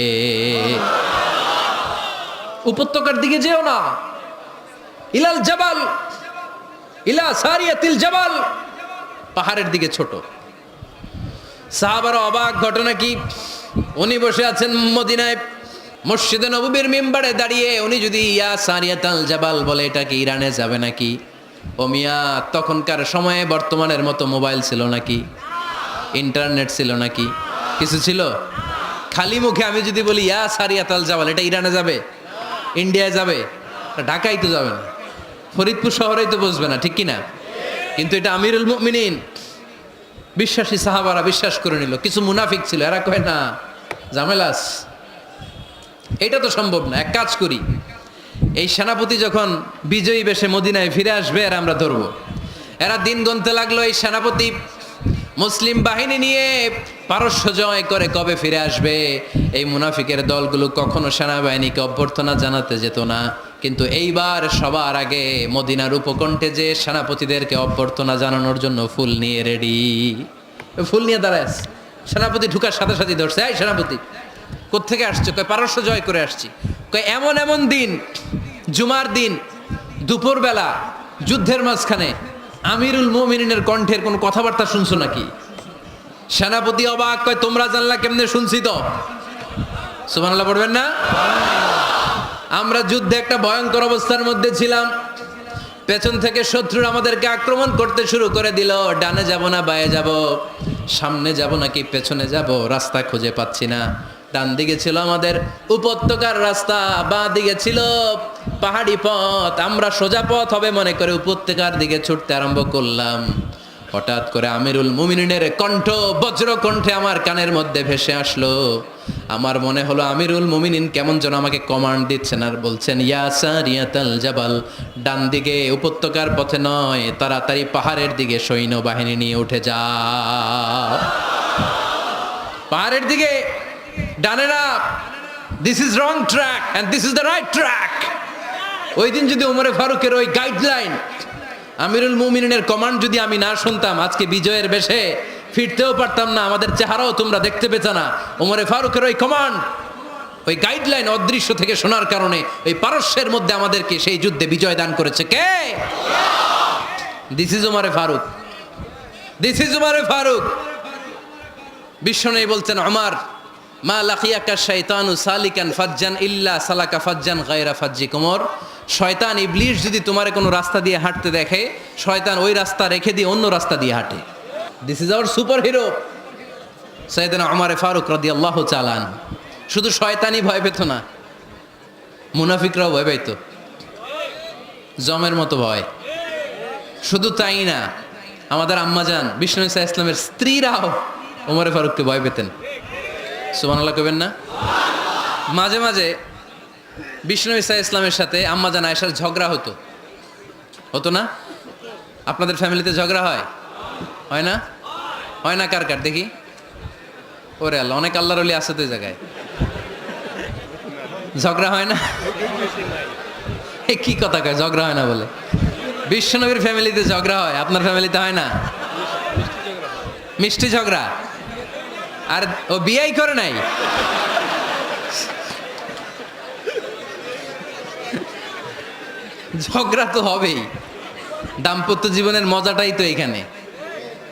উপত্যকার দিকে যেও না, ইলাল জাবাল, ইলা সারিয়াতিল জাবাল, পাহাড়ের দিকে ছোট। সাহাবারা অবাক, ঘটনা কি? উনি বসে আছেন মদিনায় মসজিদে নববীর মিম্বারে দাঁড়িয়ে, উনি যদি ইয়া সারিয়াতাল জাবাল বলে, এটা কি ইরানে যাবে নাকি? ও মিয়া, তখনকার সময়ে বর্তমানের মতো মোবাইল ছিল নাকি? ইন্টারনেট ছিল নাকি? কিছু ছিল? খালি মুখে আমি যদি বলি ইয়া সারিয়াতাল জাবাল, এটা ইরানে যাবে? ইন্ডিয়ায় যাবে? ঢাকায় তো যাবে না, ফরিদপুর শহরেই তো বসবে না, ঠিক কিনা? কিন্তু এটা আমিরুল মুমিনিন বিশ্বাসী সাহাবারা বিশ্বাস করে নিল। কিছু মুনাফিক ছিল, এরা কয় না ঝামেলাস, এটা তো সম্ভব না। এক কাজ করি, এই সেনাপতি যখন বিজয়ী বেশে মদিনায় ফিরে আসবে আর আমরা ধরবো। এরা দিন গুনতে লাগলো, এই সেনাপতি মুসলিম বাহিনী নিয়ে পারস্য জয় করে কবে ফিরে আসবে। এই মুনাফিকের দলগুলো কখনো সেনাবাহিনীকে অভ্যর্থনা জানাতে যেত না, কিন্তু এইবার সবার আগে মদিনার উপকণ্ঠে যে সেনাপতিদেরকে অভ্যর্থনা জানানোর জন্য ফুল নিয়ে রেডি। ফুল নিয়ে দাঁড়ায় সেনাপতি ঢুকার সাথে সাথে ধরছে, এই সেনাপতি কোত্থেকে আসছে? কয় পারস্য জয় করে আসছি। কয় এমন এমন দিন, জুমার দিন দুপুরবেলা যুদ্ধের মাঝখানে আমিরুল মুমিনিনের কণ্ঠের কোনো কথাবার্তা শুনছো নাকি? সেনাপতি অবাক, কয় তোমরা জানলা কেমনে? শুনছি তো। সুবহানাল্লাহ পড়বেন না? আমরা যুদ্ধে একটা ভয়ঙ্কর অবস্থার মধ্যে ছিলাম, পেছন থেকে শত্রু আমাদেরকে আক্রমণ করতে শুরু করে দিল। ডানে যাব না বায়ে যাব, সামনে যাব নাকি পেছনে যাব, রাস্তা খুঁজে পাচ্ছি না। ডান দিকে ছিল আমাদের উপত্যকার রাস্তা, বাঁ দিকে ছিল পাহাড়ি পথ। আমরা সোজা পথ হবে মনে করে উপত্যকার দিকে ছুটতে আরম্ভ করলাম। হঠাৎ করে আমিরুল মুমিনিনের কণ্ঠ বজ্র কণ্ঠে আমার কানের মধ্যে ভেসে আসলো। আমার মনে হলো আমিরুল মুমিনিন কেমন যেন আমাকে কমান্ড দিচ্ছেন আর বলছেন, ইয়া সারিয়াতাল জাবাল, ডান দিকে উপত্যকার পথে নয়, তাড়াতাড়ি পাহাড়ের দিকে সৈন্যবাহিনী নিয়ে উঠে যাও। পাহাড়ের দিকে, ডানে না। This is wrong track and this is the right track. ওই দিন যদি ওমরে ফারুকের ওই গাইডলাইন, আমিরুল মুমিনিনের কমান্ড যদি আমি না শুনতাম, আজকে বিজয়ের বেশে ফিরতেও পারতাম না, আমাদের চেহারাও তোমরা দেখতে পেত না। ওমরে ফারুকের ওই কমান্ড, ওই গাইডলাইন অদৃশ্য থেকে শোনার কারণে ওই পারস্যের মধ্যে আমাদেরকে সেই যুদ্ধে বিজয় দান করেছে কে? দিস ইজ ওমরে ফারুক, দিস ইজ ওমরে ফারুক। বিশ্বনবী বলছেন, ওমর মা লাকিয়াকা শাইতানু সালিকান ফাজ্জান ইল্লা সালাকা ফাজ্জান গায়রা ফাজ্জিক। ওমর, শয়তান ইবলিশ যদি তোমার কোনো রাস্তা দিয়ে হাঁটতে দেখে, শয়তান ওই রাস্তা রেখে দিয়ে অন্য রাস্তা দিয়ে হাঁটে। This is our super hero সাইয়েদনা ওমর ফারুক রাদিয়াল্লাহু তাআলা আনহু। শুধু শয়তানই ভয় পেত না, মুনাফিকরাও ভয় পাইত, জমের মতো ভয়। শুধু তাই না, আমাদের আম্মাজান বিষ্ণু ইসা ইসলামের স্ত্রীরাও ওমর ফারুককে ভয় পেতেন। সুবহানাল্লাহ কইবেন না? মাঝে মাঝে বিষ্ণু ইসা ইসলামের সাথে আম্মাজান আয়েশার ঝগড়া হতো, হতো না? আপনাদের ফ্যামিলিতে ঝগড়া হয়? হয় না? হয় না? কার কার দেখি? ওরে আল্লাহ, অনেক আল্লাহর ওলি আছে তো এই জায়গায়। ঝগড়া হয় না? এ কি কথা কয়, ঝগড়া হয় না বলে? বিশ্বনবীর ফ্যামিলিতে ঝগড়া হয়, আপনার ফ্যামিলিতে হয় না? মিষ্টি ঝগড়া। আর ও বিয়াই করে নাই। ঝগড়া তো হবেই, দাম্পত্য জীবনের মজাটাই তো এখানে।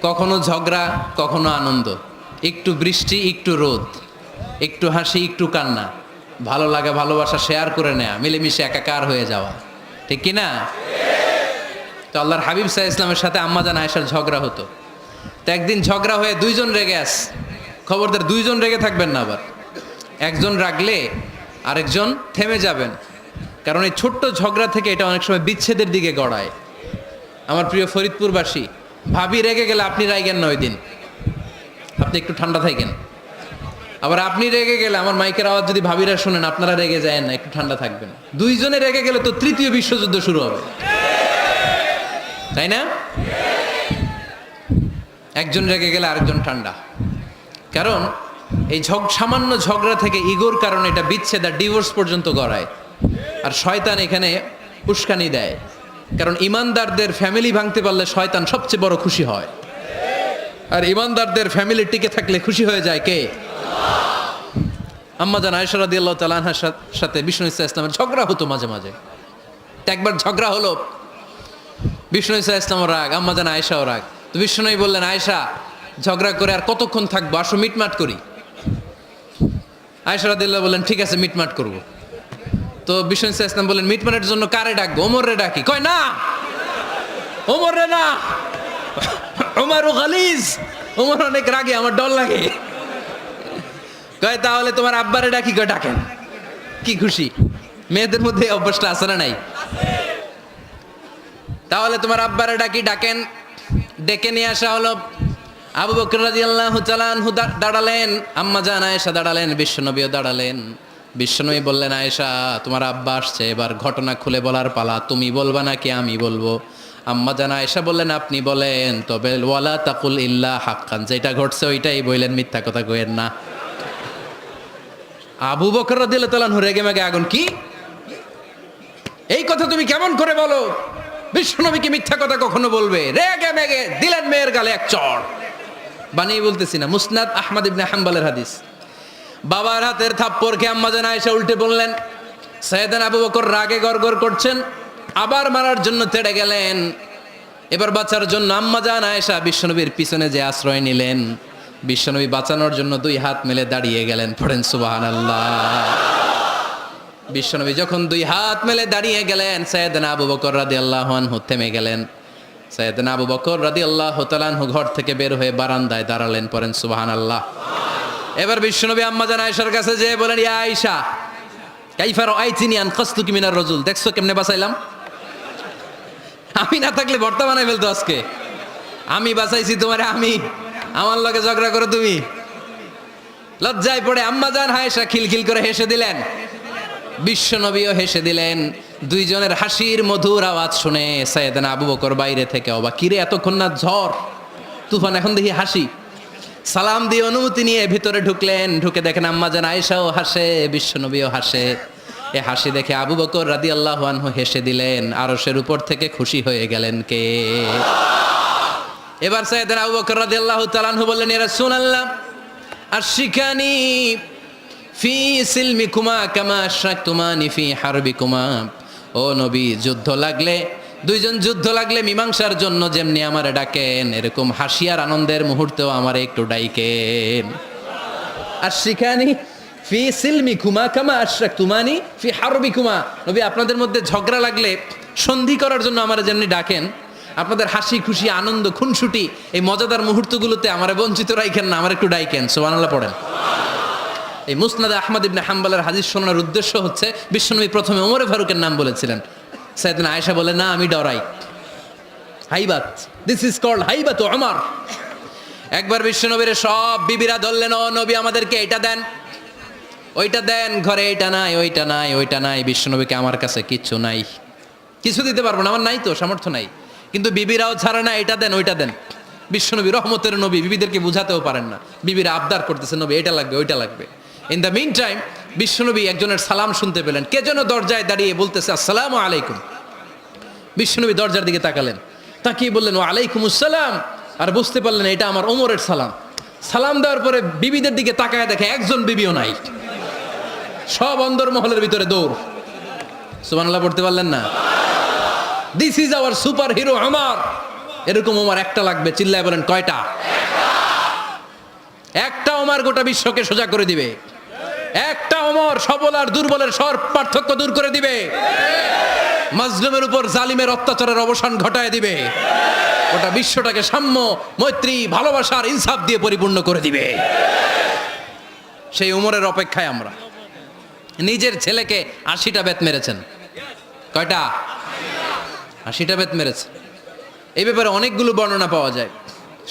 কখনো ঝগড়া, কখনো আনন্দ, একটু বৃষ্টি, একটু রোদ, একটু হাসি, একটু কান্না, ভালো লাগা ভালোবাসা শেয়ার করে নেয়া, মিলেমিশে একাকার হয়ে যাওয়া, ঠিক কি না? তো আল্লাহর হাবিব সাল্লাল্লাহু আলাইহি ওয়াসাল্লামের সাথে আম্মাজান আয়েশার ঝগড়া হতো। তো একদিন ঝগড়া হয়ে দুইজন রেগে আস, খবরদার দুইজন রেগে থাকবেন না। আবার একজন রাগলে আরেকজন থেমে যাবেন, কারণ এই ছোট্ট ঝগড়া থেকে এটা অনেক সময় বিচ্ছেদের দিকে গড়ায়। আমার প্রিয় ফরিদপুরবাসী, ভাবি রেগে গেলে আপনি রাইগেন না, ওই দিন আপনি একটু ঠান্ডা থাকেন। আবার আপনি রেগে গেলে, আমার মাইকের আওয়াজ যদি ভাবিরা শুনেন, আপনারা রেগে যায় না, একটু ঠান্ডা থাকবেন। দুইজনে রেগে গেলে তো তৃতীয় বিশ্বযুদ্ধ শুরু হবে, তাই না? একজন রেগে গেলে আরেকজন ঠান্ডা, কারণ এই সামান্য ঝগড়া থেকে ইগোর কারণে এটা বিচ্ছেদ আর ডিভোর্স পর্যন্ত গড়ায়। আর শয়তান এখানে উস্কানি দেয়, কারণ ইমানদারদের ফ্যামিলি ভাঙতে পারলে শয়তান সবচেয়ে বড় খুশি হয়। আর ইমানদারদের ফ্যামিলি টিকে থাকলে খুশি হয়ে যায় কে? আম্মাজান আয়েশা রাদিয়াল্লাহু তাআলা আনহার সাথে বিষ্ণু ইসা ইসলামের ঝগড়া হতো মাঝে মাঝে। একবার ঝগড়া হলো, বিষ্ণু ইসা ইসলামও রাগ, আম্মাজান আয়েশাও রাগ। তো বিষ্ণুই বললেন, আয়েশা ঝগড়া করে আর কতক্ষণ থাকবো, আসো মিটমাট করি। আয়েশা রাদিয়াল্লাহু বললেন, ঠিক আছে মিটমাট করবো। তো বিষ্ণু ইসা ইসলাম বললেন, মিটমাটের জন্য কারে ডাকবো? ওমর রে ডাকি। কয় না, ওমর রে না, ওমর গালিজ, ওমর অনেক রাগে, আমার ডর লাগে। কয় তাহলে তোমার আব্বারে ডাকি। কয় ডাকেন। কি খুশি, মেয়েদের মধ্যে অভ্যাসটা আছে না নাই? তাহলে তোমার আব্বারে ডাকি, ডাকেন। ডেকে নিয়ে আসা হলো। আবু বকর রাদিয়াল্লাহু তাআলা আনহু দাঁড়ালেন, আম্মা জান আয়েশা দাঁড়ালেন, বিশ্বনবীও দাঁড়ালেন। বিশ্বনবী বললেন, আয়েশা তোমার আব্বা আসছে, এবার ঘটনা খুলে বলার পালা, তুমি বলবা নাকি আমি বলবো? আম্মা জান আয়েশা বললেন, আপনি বলেন, তবে ওয়ালা তাকুল ইল্লা হাক্কান, যেটা ঘটছে ওইটাই বললেন, মিথ্যা কথা কইেন না। আবু বকর রাদিয়াল্লাহু তাআলা আনহু রেগে মেগে আগুন, কি এই কথা তুমি কেমন করে বলো? বিশ্বনবী কি মিথ্যা কথা কখনো বলবে? রেগে মেগে দিলেন মেয়ের গালে এক চড়। বানিয়ে বলতেছি না, মুসনাদ আহমদ ইবনে হাম্বলের হাদিস। বাবার হাতের থাপ্পড় খেয়ে আম্মা জান আয়েশা উল্টে বললেন। সাইয়েদনা আবু বকর রাগে গড়গড় করছেন, আবার মারার জন্য তেড়ে গেলেন। এবার বাঁচার জন্য আম্মা জান আয়েশা বিশ্বনবীর পিছনে যে আশ্রয় নিলেন, বিশ্বনবী বাঁচানোর জন্য দুই হাত মেলে দাঁড়িয়ে গেলেন। পড়েন সুবহানাল্লাহ। বিশ্বনবী যখন দুই হাত মেলে দাঁড়িয়ে গেলেন, সাইয়েদনা আবু বকর রাদিয়াল্লাহু আনহু থেমে গেলেন। সাইয়েদনা আবু বকর রাদিয়াল্লাহু তাআলা আনহু ঘর থেকে বের হয়ে বারান্দায় দাঁড়ালেন। পড়েন সুবহানাল্লাহ। এবার বিশ্বনবী আম্মা জান আয়েশার কাছে যেয়ে বলেন, ইয়া আয়েশা কাইফা রাআইতিনি আনকাসতুকি মিনার রাজুল, দেখছো কেমনে বাঁচাইলাম? আমি না থাকলে ভর্তা বানাই ফেলতো আজকে। আমি বাঁচাইছি তোমারে, আমি আমার লগে ঝগড়া করো তুমি। লজ্জায় পড়ে আম্মা জান আয়েশা খিলখিল করে হেসে দিলেন, বিশ্বনবীও হেসে দিলেন। দুইজনের হাসির মধুর আওয়াজ শুনে সাইয়েদনা আবু বকর বাইরে থেকে অবাক, কিরে এতক্ষণ না ঝড় তুফান, এখন দেখি হাসি। সালাম দিয়ে অনুমতি নিয়ে ভিতরে ঢুকলেন। ঢুকে দেখেন আম্মা জান আয়েশাও হাসে, বিশ্বনবীও হাসে। এ হাসি দেখে আবু বকর রাদিয়াল্লাহু আনহু হেসে দিলেন। আরশের উপর থেকে খুশি হয়ে গেলেন কে? এবার সাইয়েদনা আবু বকর রাদিয়াল্লাহু তাআলা আনহু বললেন, ইয়া রাসূলুল্লাহ আশিকানি ফি সিলমিকুমা কামা আশরাকতুমানি ফি হারবিকুমা। ও নবী, যুদ্ধ লাগলে, দুইজন যুদ্ধ লাগলে মীমাংসার জন্য যেমনি আমারে ডাকেন, এরকম হাসি আর আনন্দের মুহূর্তেও আমারে একটু ডাইকেন। আশিকানি ফি সিলমিকুমা কামা আশরাকতুমানি ফি হারবিকুমা। নবী, আপনাদের মধ্যে ঝগড়া লাগলে সন্ধি করার জন্য আমারে যেমনি ডাকেন, আপনাদের হাসি খুশি আনন্দ খুনসুটি এই মজাদার মুহূর্তগুলোতে আমারে বঞ্চিত রাখেন না, আমার একটু ডাইকেন। সুবহানাল্লাহ পড়েন। এই মুসনাদ আহমদ ইবনে হাম্বলের হাদিস শোনার উদ্দেশ্য হচ্ছে, বিশ্বনবী প্রথমে ওমরে ফারুকের নাম বলেছিলেন। সাইয়েদনা আয়েশা বলে, না আমি ডরাই, হাইবাত, দিস ইজ কল্ড হাইবাত ওমর। একবার বিশ্বনবীর সব বিবিরা ধরলেন, ও নবী আমাদেরকে এটা দেন ওইটা দেন, ঘরে এটা নাই ওইটা নাই ওইটা নাই। বিশ্বনবীকে, আমার কাছে কিচ্ছু নাই, কিছু দিতে পারবো না, আমার নাই তো, সামর্থ্য নাই। কিন্তু বিবিরাও ছাড়ে না, এটা দেন ওইটা দেন। বিশ্বনবী রহমতের নবী, বিবিদেরকে বুঝাতেও পারেন না, বিবিরা আবদার করতেছে, নবী এটা লাগবে ওইটা লাগবে। ইন দ্য মিন টাইম বিশ্বনবী একজনের সালাম শুনতে পেলেন, কে যেন দরজায় দাঁড়িয়ে বলতেছে আসসালামু আলাইকুম। বিশ্বনবী দরজার দিকে তাকালেন, তাকিয়ে বললেন ওয়া আলাইকুম আসসালাম, আর বুঝতে পারলেন এটা আমার ওমরের সালাম। সালাম দেওয়ার পরে বিবিদের দিকে তাকায় দেখে একজন বিবিও নাই, সব অন্দরমহলের ভিতরে দৌড়। সুবহানাল্লাহ পড়তে পারলেন না? This is our super hero Omar. এরকম ওমর একটা লাগবে, চিল্লায় বলেন কয়টা? একটা ওমর গোটা বিশ্বকে সোজা করে দিবে। একটা ওমর সবল আর দুর্বলের সব পার্থক্য দূর করে দিবে। মাজলুমের উপর জালিমের অত্যাচারের অবসান ঘটায় দিবে। গোটা বিশ্বটাকে সাম্য, মৈত্রী, ভালোবাসার ইনসাফ দিয়ে পরিপূর্ণ করে দিবে। সেই ওমরের অপেক্ষায় আমরা। নিজের ছেলেকে 80টা বেত মেরেছেন। কয়টা? 80টা বেত মেরেছে। এই ব্যাপারে অনেকগুলো বর্ণনা পাওয়া যায়।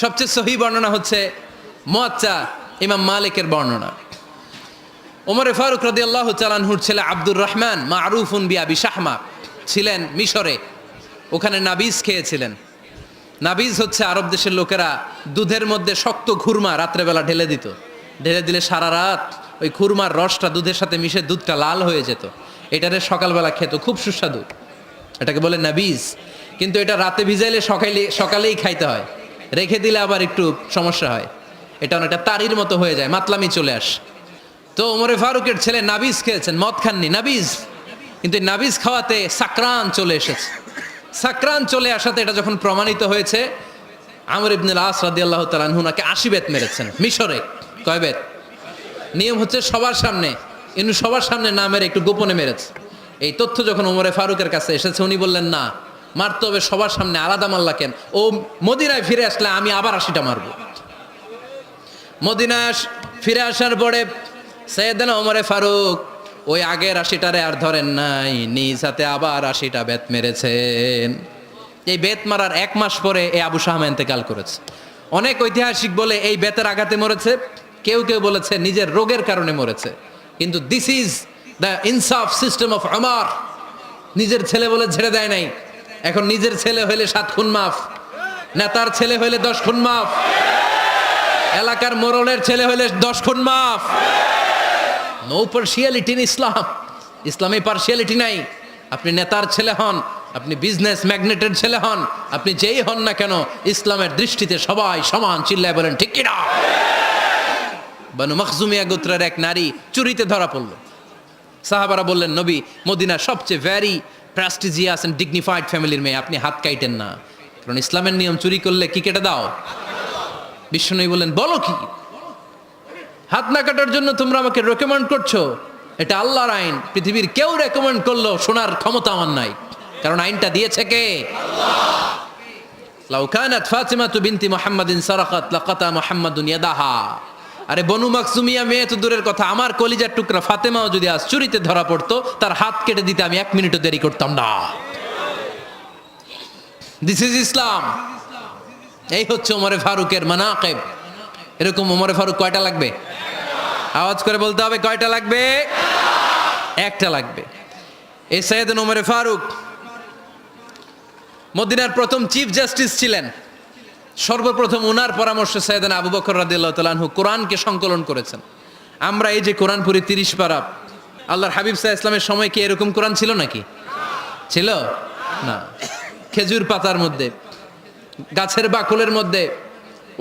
সবচেয়ে সহি বর্ণনা হচ্ছে মুয়াত্তা ইমাম মালিকের বর্ণনা। ওমরে ফারুক রাদিয়াল্লাহু তাআলা আনহুর ছেলে আব্দুর রহমান মারুফুন বিআবি শাহমা ছিলেন মিশরে। ওখানে নাবিজ খেয়েছিলেন। নাবিজ হচ্ছে আরব দেশের লোকেরা দুধের মধ্যে শক্ত খুরমা রাত্রেবেলা ঢেলে দিত। ঢেলে দিলে সারা রাত ওই খুরমার রসটা দুধের সাথে মিশে দুধটা লাল হয়ে যেত। এটারে সকালবেলা খেত, খুব সুস্বাদু। এটাকে বলে নাবিজ। কিন্তু এটা রাতে ভিজাইলে সকালেই খাইতে হয়, রেখে দিলে আবার একটু সমস্যা হয়। এটা অনেকটা তারির মতো হয়ে যায়, মাতলামি চলে আসে। তো ওমরে ফারুকের ছেলে নাবিজ খেয়েছেন, মদ খাননি, নাবিজ। কিন্তু নাবিজ খাওয়াতে সাকরান চলে এসেছে। সাকরান চলে আসাতে এটা যখন প্রমাণিত হয়েছে, আমর ইবনুল আস রাদিয়াল্লাহু তাআলা আনহু নাকি 80 বেত মেরেছেন মিশরে। কয় বেত? নিয়ম হচ্ছে সবার সামনে, ইনু সবার সামনে না মেরে একটু গোপনে মেরেছে। এই তথ্য যখন ওমরে ফারুকের কাছে এসেছে, উনি বললেন না, মারতে হবে সবার সামনে, আলাদা মারলা কেন? ও মদিনায় ফিরে আসলে আমি আবার 80টা মারবো। মদিনায় ফিরে আসার পরে সাইয়েদনা ওমরে ফারুক ওই আগের 80টারে আর ধরেন নাই, নিজ হাতে আবার 80টা বেত মেরেছেন। এই বেত মারার 1 মাস পরে এই আবু শাহমা ইন্তেকাল করেছে। অনেক ঐতিহাসিক বলে এই বেতের আঘাতে মরেছে, কেউ কেউ বলেছে নিজের রোগের কারণে মরেছে। কিন্তু দিস ইজ দ্য ইনসাফ সিস্টেম অফ উমর। নিজের ছেলে বলে ছেড়ে দেয় নাই। এখন নিজের ছেলে হইলে 7 খুন মাফ, নেতার ছেলে হইলে 10 খুন মাফ, এলাকার মোড়লের ছেলে হইলে 10 খুন মাফ। নো পার্সিয়ালিটি ইন ইসলাম। ইসলামে পার্সিয়ালিটি নাই। আপনি নেতার ছেলে হন, আপনি বিজনেস ম্যাগনেটের ছেলে হন, আপনি যেই হন না কেন, ইসলামের দৃষ্টিতে সবাই সমান। চিল্লায় বলেন ঠিক কিনা? বানু মখজুমিয়া গোত্রের এক নারী চুরিতে ধরা পড়ল। সাহাবারা বললেন, নবী মদিনার সবচেয়ে ভ্যারি প্রেস্টিজিয়াস এন্ড ডিগনিফাইড ফ্যামিলির মেয়ে, আপনি হাত কাইটেন না, কারণ ইসলামের নিয়ম চুরি করলে কি কেটে দাও? বিশ্বনবী বললেন, বলো কি? হাত না কাটার জন্য তোমরা আমাকে রেকমেন্ড করছো? এটা আল্লাহর আইন। পৃথিবীর কেউ রেকমেন্ড করলো শোনার ক্ষমতা আমার নাই, কারণ আইনটা দিয়েছে কে? লাউ কানাত ফাতিমাতু বিনতি মুহাম্মাদিন সারাকাত লাকাতা মুহাম্মাদুন ইয়াদাহা। আরে বনু মাকজুমিয়া মেয়ে তো দূরের কথা, আমার কলিজার টুকরা ফাতেমাও যদি আজ চুরিতে ধরা পড়তো, তার হাত কেটে দিতে আমি 1 মিনিটও দেরি করতাম না। দিস ইজ ইসলাম। এই হচ্ছে ওমরে ফারুকের মানাকিব। এরকম ওমরে ফারুক কয়টা লাগবে? আওয়াজ করে বলতে হবে, কয়টা লাগবে? একটা লাগবে। এই সাইয়েদনা ওমরে ফারুক মদিনার প্রথম চিফ জাস্টিস ছিলেন। সর্বপ্রথম ওনার পরামর্শে সাইয়েদনা আবু বকর রাদিয়াল্লাহু তাআলা আনহু কোরআনকে সংকলন করেছেন। আমরা এই যে কোরআন পড়ি 30 পারা, আল্লাহর হাবিব সাল্লাল্লাহু আলাইহি ওয়াসাল্লামের সময় কি এরকম কোরআন ছিল নাকি? ছিল না। খেজুর পাতার মধ্যে, গাছের বাকলের মধ্যে,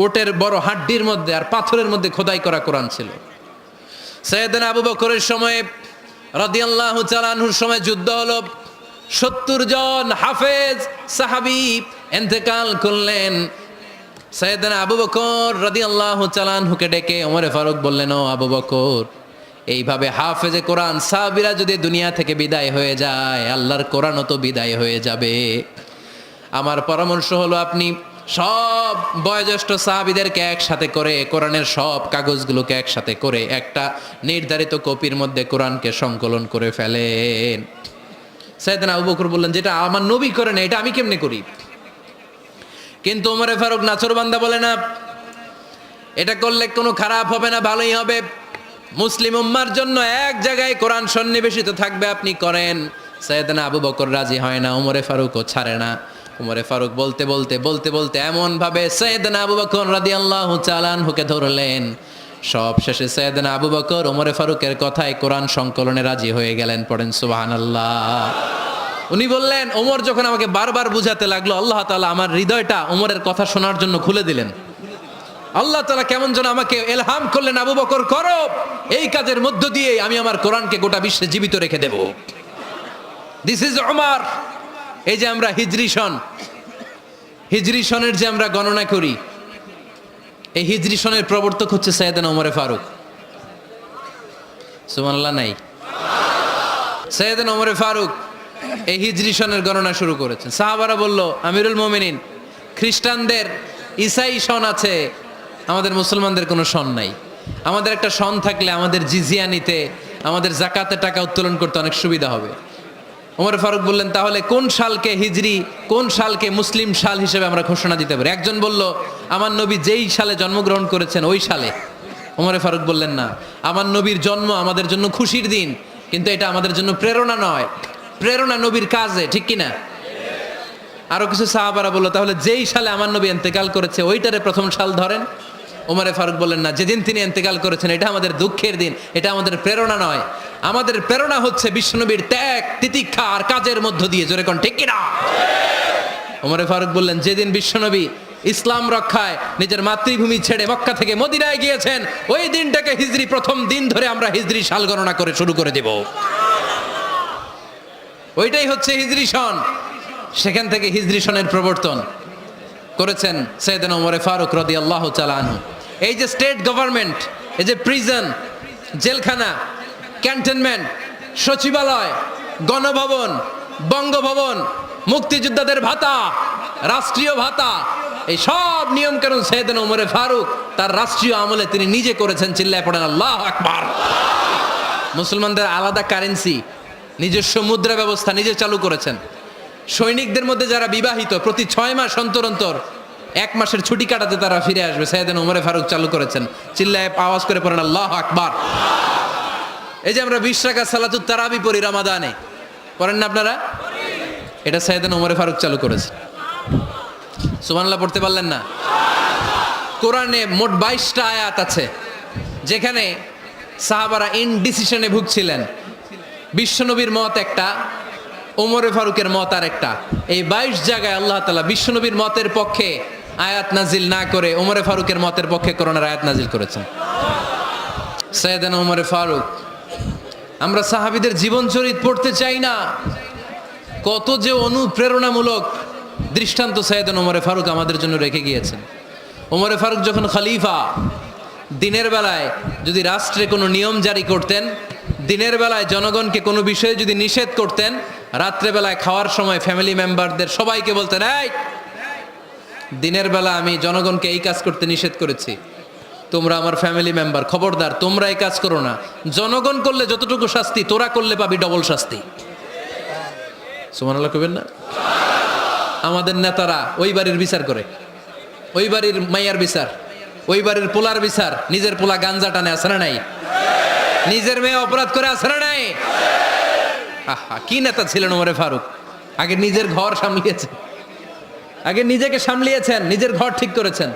ওটের বড় হাড্ডির মধ্যে আর পাথরের মধ্যে খোদাই করা কোরআন ছিল। সাইয়েদনা আবু বকরের সময়ে রাদিয়াল্লাহু তাআলা আনহুর সময় যুদ্ধ হলো। 70 জন হাফেজ সাহাবী ইন্তেকাল করলেন। সাইয়েদনা আবু বকর রাদিয়াল্লাহু তাআলা আনহুকে ডেকে ওমরে ফারুক বললেন, ও আবু বকর, এইভাবে হাফেজে কোরআন সাহাবীরা যদি দুনিয়া থেকে বিদায় হয়ে যায়, আল্লাহর কোরআনও তো বিদায় হয়ে যাবে। আমার পরামর্শ হলো আপনি সব বয়োজ্যেষ্ঠ সাহাবীদেরকে একসাথে করে কোরআনের সব কাগজগুলোকে একসাথে করে একটা নির্ধারিত কপির মধ্যে কোরআনকে সংকলন করে ফেলেন। সাইয়েদনা আবু বকর বললেন, যেটা আমার নবী করে না, এটা আমি কেমনে করি? কিন্তু ওমরে ফারুক নাছোড়বান্দা বলে না, এটা করলে কোনো খারাপ হবে না, ভালোই হবে। মুসলিম উম্মার জন্য এক জায়গায় কোরআন সন্নিবেশিত থাকবে, আপনি করেন। সাইয়েদনা আবু বকর রাজি হয় না, ওমরে ফারুকও ছাড়ে না। ওমরে ফারুক বলতে বলতে বলতে বলতে এমন ভাবে সাইয়েদনা আবু বকর রাদিয়াল্লাহু তাআলা আনহুকে ধরলেন, সব শেষে সাইয়েদনা আবু বকর ওমরে ফারুকের কথায় কোরআন সংকলনে রাজি হয়ে গেলেন। পড়েন সুবহানাল্লাহ। উনি বললেন, ওমর যখন আমাকে বারবার বুঝাতে লাগলো, আল্লাহ তাআলা আমার হৃদয়টা ওমরের কথা শোনার জন্য খুলে দিলেন। আল্লাহ তাআলা কেমন যেন আমাকে ইলহাম করলেন, আবু বকর করো, এই কাজের মধ্য দিয়ে আমি আমার কোরআনকে গোটা বিশ্বে জীবিত রেখে দেব। This is Omar. এই যে আমরা হিজরি সনের যে আমরা গণনা করি, এই হিজরি সনের প্রবর্তক হচ্ছে সাইয়েদনা ওমরে ফারুক। সুবহানাল্লাহ নাই? সাইয়েদনা ওমরে ফারুক এই হিজরি সনের গণনা শুরু করেছেন। সাহাবারা বলল, আমিরুল মুমিনিন, খ্রিস্টানদের ঈসাই সন আছে, আমাদের মুসলমানদের কোনো সন নাই। আমাদের একটা সন থাকলে আমাদের জিজিয়া নিতে, আমাদের যাকাতের টাকা উত্তোলন করতে অনেক সুবিধা হবে। ওমর ফারুক বললেন, তাহলে কোন সালকে হিজরি, কোন সালকে মুসলিম সাল হিসেবে আমরা ঘোষণা দিতে পারি? একজন বলল, আমার নবী যেই সালে জন্মগ্রহণ করেছেন ওই সালে। ওমর ফারুক বললেন, না, আমার নবীর জন্ম আমাদের জন্য খুশির দিন, কিন্তু এটা আমাদের জন্য প্রেরণা নয়। প্রেরণা নবীর কাজে, ঠিক কিনা? আরো কিছু সাহাবারা বলল, তাহলে যেই সালে আমার নবী ইন্তেকাল করেছে ওইটারে প্রথম সাল ধরেন। ওমরে ফারুক বললেন, না, যেদিন তিনি ইন্তেকাল করেছেন এটা আমাদের দুঃখের দিন, এটা আমাদের প্রেরণা নয়। আমাদের প্রেরণা হচ্ছে বিশ্বনবীর ত্যাগ, তিতিক্ষা আর কাজের মধ্য দিয়ে। জোরে কোন ঠিক কিনা? ওমরে ফারুক বললেন, যেদিন বিশ্বনবী ইসলাম রক্ষায় নিজের মাতৃভূমি ছেড়ে মক্কা থেকে মদিনায় গিয়েছেন, ওই দিনটাকে হিজরি প্রথম দিন ধরে আমরা হিজরি সাল গণনা করে শুরু করে দেব। ওইটাই হচ্ছে হিজরি সন। সেখান থেকে হিজরি সনের প্রবর্তন করেছেন সাইয়েদনা ওমরে ফারুক রাদিয়াল্লাহু তাআলা আনহু। এই যে স্টেট গভর্নমেন্ট, এই যে প্রিজন, জেলখানা, ক্যান্টনমেন্ট, সচিবালয়, গণভবন, বঙ্গভবন, মুক্তিযোদ্ধাদের ভাতা, রাষ্ট্রীয় ভাতা, এই সব নিয়ম কানুন সাইয়েদনা ওমরে ফারুক তার রাষ্ট্রীয় আমলে তিনি নিজে করেছেন। চিল্লায় পড়েন আল্লাহু আকবার। মুসলমানদের আলাদা কারেন্সি, নিজস্ব মুদ্রা ব্যবস্থা নিজে চালু করেছেন। সৈনিকদের মধ্যে যারা বিবাহিত প্রতি 6 মাস অন্তর অন্তর 1 মাসের ছুটি কাটাতে তারা ফিরে আসবে। সাইয়েদনা ওমরে ফারুক চালু করেছেন। চিল্লায় আওয়াজ করে পড়েন আল্লাহু আকবার। এই যে আমরা 20 রাকাত সালাতুত তারাবি পড়ি রমাদানে, পড়েন না আপনারা? এটা সাইয়েদনা ওমরে ফারুক চালু করেছেন। সুবহানাল্লাহ পড়তে পারলেন না? কোরআনে মোট 22টা আয়াত আছে যেখানে সাহাবারা ইনডিসিশনে ভুগছিলেন। বিশ্বনবীর মত একটা, ওমরে ফারুকের মত আর একটা। এই 22 জায়গায় আল্লাহ তাআলা বিশ্বনবীর মতের পক্ষে আয়াত নাজিল না করে ওমরে ফারুকের মতের পক্ষে কোরআনের আয়াত নাজিল করেছেন। সাইয়েদনা ওমরে ফারুক, আমরা সাহাবীদের জীবন চরিত পড়তে চাই না, কত যে অনুপ্রেরণামূলক দৃষ্টান্ত সাইয়েদনা ওমরে ফারুক আমাদের জন্য রেখে গিয়েছেন। ওমরে ফারুক যখন খলিফা, দিনের বেলায় যদি রাষ্ট্রে কোনো নিয়ম জারি করতেন, দিনের বেলায় জনগণকে কোনো বিষয়ে যদি নিষেধ করতেন, রাত্রেবেলায় খাওয়ার সময় ফ্যামিলি মেম্বারদের সবাইকে বলতেন, এই দিনের বেলা আমি জনগণকে এই কাজ করতে নিষেধ করেছি, তোমরা আমার ফ্যামিলি মেম্বার, খবরদার তোমরা এই কাজ করো না। জনগণ করলে যতটুকু শাস্তি, তোরা করলে পাবি ডবল শাস্তি। সুবহানাল্লাহ কইবেন না? আমাদের নেতারা ওই বাড়ির বিচার করে, ওই বাড়ির মাইয়ার বিচার, ওই বাড়ির পোলার বিচার, নিজের পোলা গাঞ্জা টানে, আছে না নাই? নিজের মেয়ে অপরাধ করে, আছে না নাই? আহা, কি নেতা ছিলেন ওমরে ফারুক! আগে নিজের ঘর সামলিয়েছেন, আগে নিজেকে সামলিয়েছেন, নিজের ঘর ঠিক করেছেন।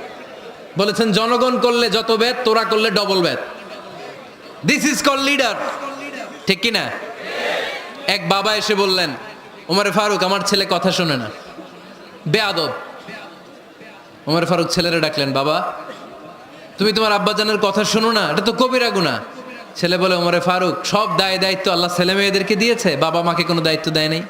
বলেছেন জনগণ করলে যত বেদ, তোরা করলে double Veda. This is call leader, ঠিক কি না? এক বাবা এসে বললেন, ওমরে ফারুক আমার ছেলে কথা শোনে না, বেয়াদব। ওমর ফারুক ছেলেরে ডাকলেন, বাবা তুমি তোমার আব্বাজানের কথা শোনো না, এটা তো কবিরা গুনাহ। ছেলে বলে, ওমরে ফারুক সব দায় দায়িত্ব আল্লাহ ছেলে মেয়েদেরকে দিয়েছে, বাবা মাকে কোনো দায়িত্ব দেয় নাই।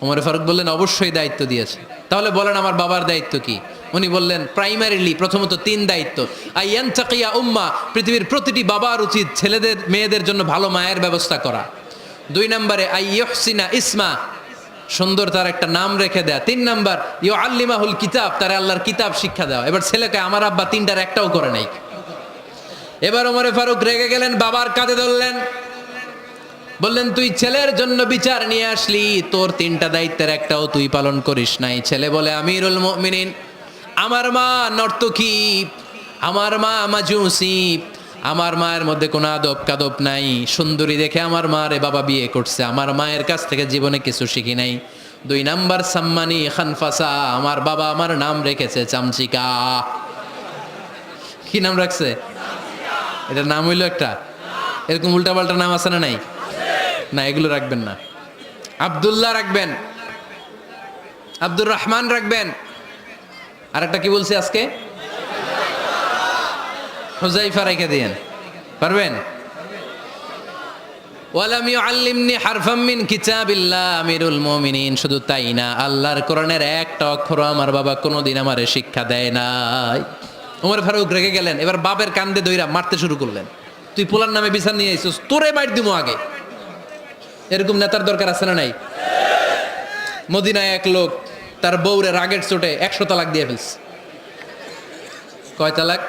ওমর ফারুক বললেন, অবশ্যই দায়িত্ব দিয়েছে। তাহলে বলেন আমার বাবার দায়িত্ব কি? উনি বললেন, প্রাইমারিলি প্রথমত 3 দায়িত্ব। আইয়ান তাকিয়া উম্মা, পৃথিবীর প্রতিটি বাবার উচিত ছেলেদের মেয়েদের জন্য ভালো মায়ের ব্যবস্থা করা। 2 নম্বরে আইয়ুহসিনা ইসমা, সুন্দর তার একটা নাম রেখে দেয়া। 3 নাম্বার ইউআল্লিমাহুল কিতাব, তার আল্লাহর কিতাব শিক্ষা দেওয়া। এবার ছেলেকে আমার আব্বা 3টার একটাও করে নাই। এবার ওমরে ফারুক রেগে গেলেন, বাবার কাঁধে ধরলেন, বললেন তুই ছেলের জন্য বিচার নিয়ে আসলি, তোর 3টা দায়িত্বের একটাও তুই পালন করিস নাই। ছেলে বলে, আমিরুল মুমিনিন আমার মা নর্তকী, আমার মা মাজুসি, আমার মায়ের মধ্যে কোনো আদব কাদব নাই, সুন্দরী দেখে আমার মারে বাবা বিয়ে করছে, আমার মায়ের কাছ থেকে জীবনে কিছু শিখি নাই। 2 নাম্বার সাম্মানি খানফাসা, আমার বাবা আমার নাম রেখেছে চামচিকা। কি নাম রাখছে? এটা নাম হইলো একটা? এরকম উল্টাপাল্টা নাম আছে না নাই? না, এগুলো রাখবেন না। আব্দুল্লাহ রাখবেন, আব্দুর রহমান রাখবেন, আর একটা কি বলছি আজকে? হুজাইফা রেখে দিয়েন, পারবেন? ওয়ালাম ইউআল্লিমনি হারফাম মিন কিতাবিল্লাহ আমিরুল মুমিনিন, শুধু তাই না, আল্লাহর কোরআনের একটা অক্ষর আমার বাবা কোনোদিন আমারে শিক্ষা দেয় নাই। ওমর ফারুক রেগে গেলেন, এবার বাপের কান্দে দইরা মারতে শুরু করলেন। তুই পোলার নামে বিচার নিয়ে আইছিস, তোরে মার দিমু আগে। এরকম নেতার দরকার আছে না নাই? মদিনায় এক লোক তার বউরে রাগের চোটে 100 তালাক দিয়ে ফেলছে। কয় তালাক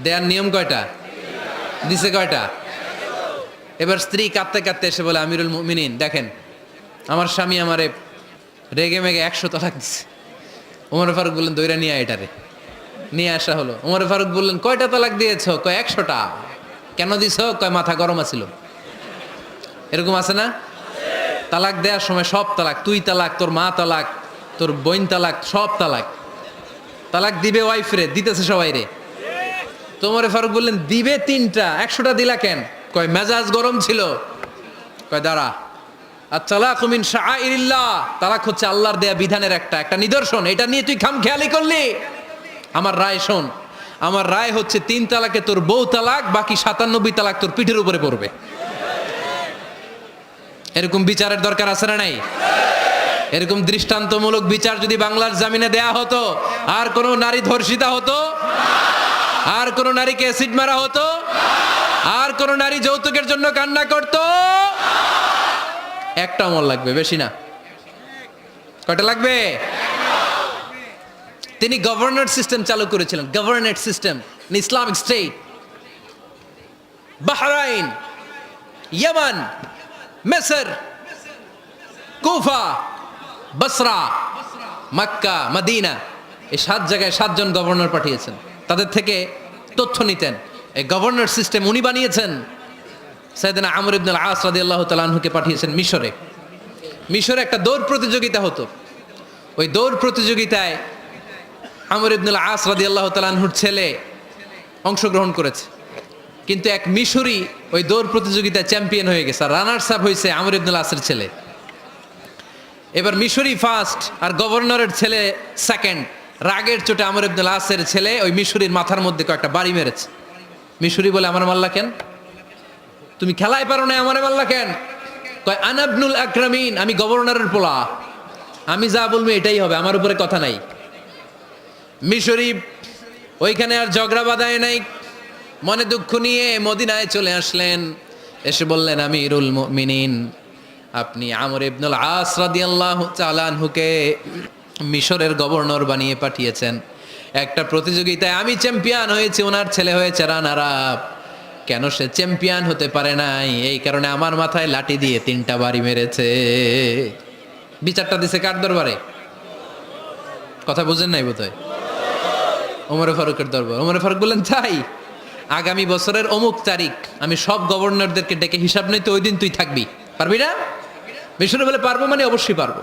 দেয়ার নিয়ম? কয়টা দিছে? কয়টা? এবার স্ত্রী কাঁদতে কাঁদতে এসে বলে, আমিরুল মুমিনিন দেখেন, আমার স্বামী আমারে রেগে মেগে 100 তালাক দিছে। ওমর ফারুক বললেন, দইরা নিয়ে এটারে। নিয়ে আসা হলো। ওমর ফারুক বললেন, কয়টা তালাক দিয়েছ? কয় 100টা। কেন দিছ? কয় মাথা গরম আছিল। এরকম আছে না? তালাক দেওয়ার সময় সব তালাক, তুই তালাক, তোর মা তালাক, তোর বোন তালাক, সব তালাক। তালাক দিবে ওয়াইফ রে, দিতেছে সবাই রে। তো ওমর ফারুক বললেন, দিবে 3টা, 100টা দিলা কেন? কয় মেজাজ গরম ছিল। কয় দাঁড়া, আত-তালাকু মিন শাআইরিল্লাহ, তালাক হচ্ছে আল্লাহর দেয়া বিধানের একটা নিদর্শন, এটা নিয়ে তুই খামখেয়ালি করলি। আমার রায় শোন, আমার রায় হচ্ছে 3 তালাকে তোর বউ তালাক, বাকি 97 তালাক তোর পিঠের উপরে পড়বে। এরকম বিচারের দরকার আছে না নাই? এরকম দৃষ্টান্তমূলক বিচার যদি বাংলার জমিনে দেয়া হতো, আর কোন নারী ধর্ষিতা হতো, আর কোন নারীকে অ্যাসিড মারা হতো, আর কোন নারী যৌতুকের জন্য কান্না করতো? একটা আমল লাগবে, বেশি না। কয়টা লাগবে? তিনি গভর্নর সিস্টেম চালু করেছিলেন, governor system, Islamic state. Bahrain, Yemen, মিসর, কুফা, বসরা, মক্কা, মদিনা, এই 7 জায়গায় 7 জন গভর্নর পাঠিয়েছেন। তাদের থেকে তথ্য নিতেন। এই গভর্নর সিস্টেম উনি বানিয়েছেন। সাইয়েদনা আমর ইবনে আল আস রাদিয়াল্লাহু তাআলা আনহুকে পাঠিয়েছেন মিশরে। মিশরে একটা দৌড় প্রতিযোগিতা হতো। ওই দৌড় প্রতিযোগিতায় আমর ইবনে আল আস রাদিয়াল্লাহু তাআলা আনহুর ছেলে অংশগ্রহণ করেছে, কিন্তু এক মিশরি ওই দৌড় প্রতিযোগিতায় চ্যাম্পিয়ন হয়ে গেছে। রানার্স আপ হয়েছে আমর ইবনে আল আসের ছেলে। এবার মিশরি ফার্স্ট আর গভর্নরের ছেলে সেকেন্ড। রাগের চোটে আমর ইবনে আল আসের ছেলে ওই মিশরির মাথার মধ্যে কয়েকটা বাড়ি মেরেছে। মিশরি বলে, আমার মাল্লা কেন? তুমি খেলায় পারো না, আমারে মাল্লা কেন? কয়, আনা ইবনুল আকরামিন, আমি গভর্নরের পোলা, আমি যা বলবো এটাই হবে, আমার উপরে কথা নাই। মিশরি ওইখানে আর ঝগড়া বাঁধায় নাই, মনে দুঃখ নিয়ে মদিনায় চলে আসলেন। এসে বললেন, আমিরুল মুমিনিন, আপনি আমর ইবনুল আস রাদিয়াল্লাহু তাআলা আনহুকে মিশরের গভর্নর বানিয়ে পাঠিয়েছেন। একটা প্রতিযোগিতায় আমি চ্যাম্পিয়ন হয়েছি, ওনার ছেলে হয়েছে রানার আপ। কেন সে চ্যাম্পিয়ন হতে পারে নাই? এই কারণে আমার মাথায় লাঠি দিয়ে 3টা বাড়ি মেরেছে। বিচারটা দিছে কার দরবারে? কথা বুঝেন নাই বোধহয়? ওমর ফারুকের দরবার। ওমর ফারুক বললেন, তাই আগামী বছরের অমুক তারিখ আমি সব গভর্নরদেরকে ডেকে হিসাব নিতে, ওই দিন তুই থাকবি, পারবি না? মিশরে বলে, পারবো মানে অবশ্যই পারবো।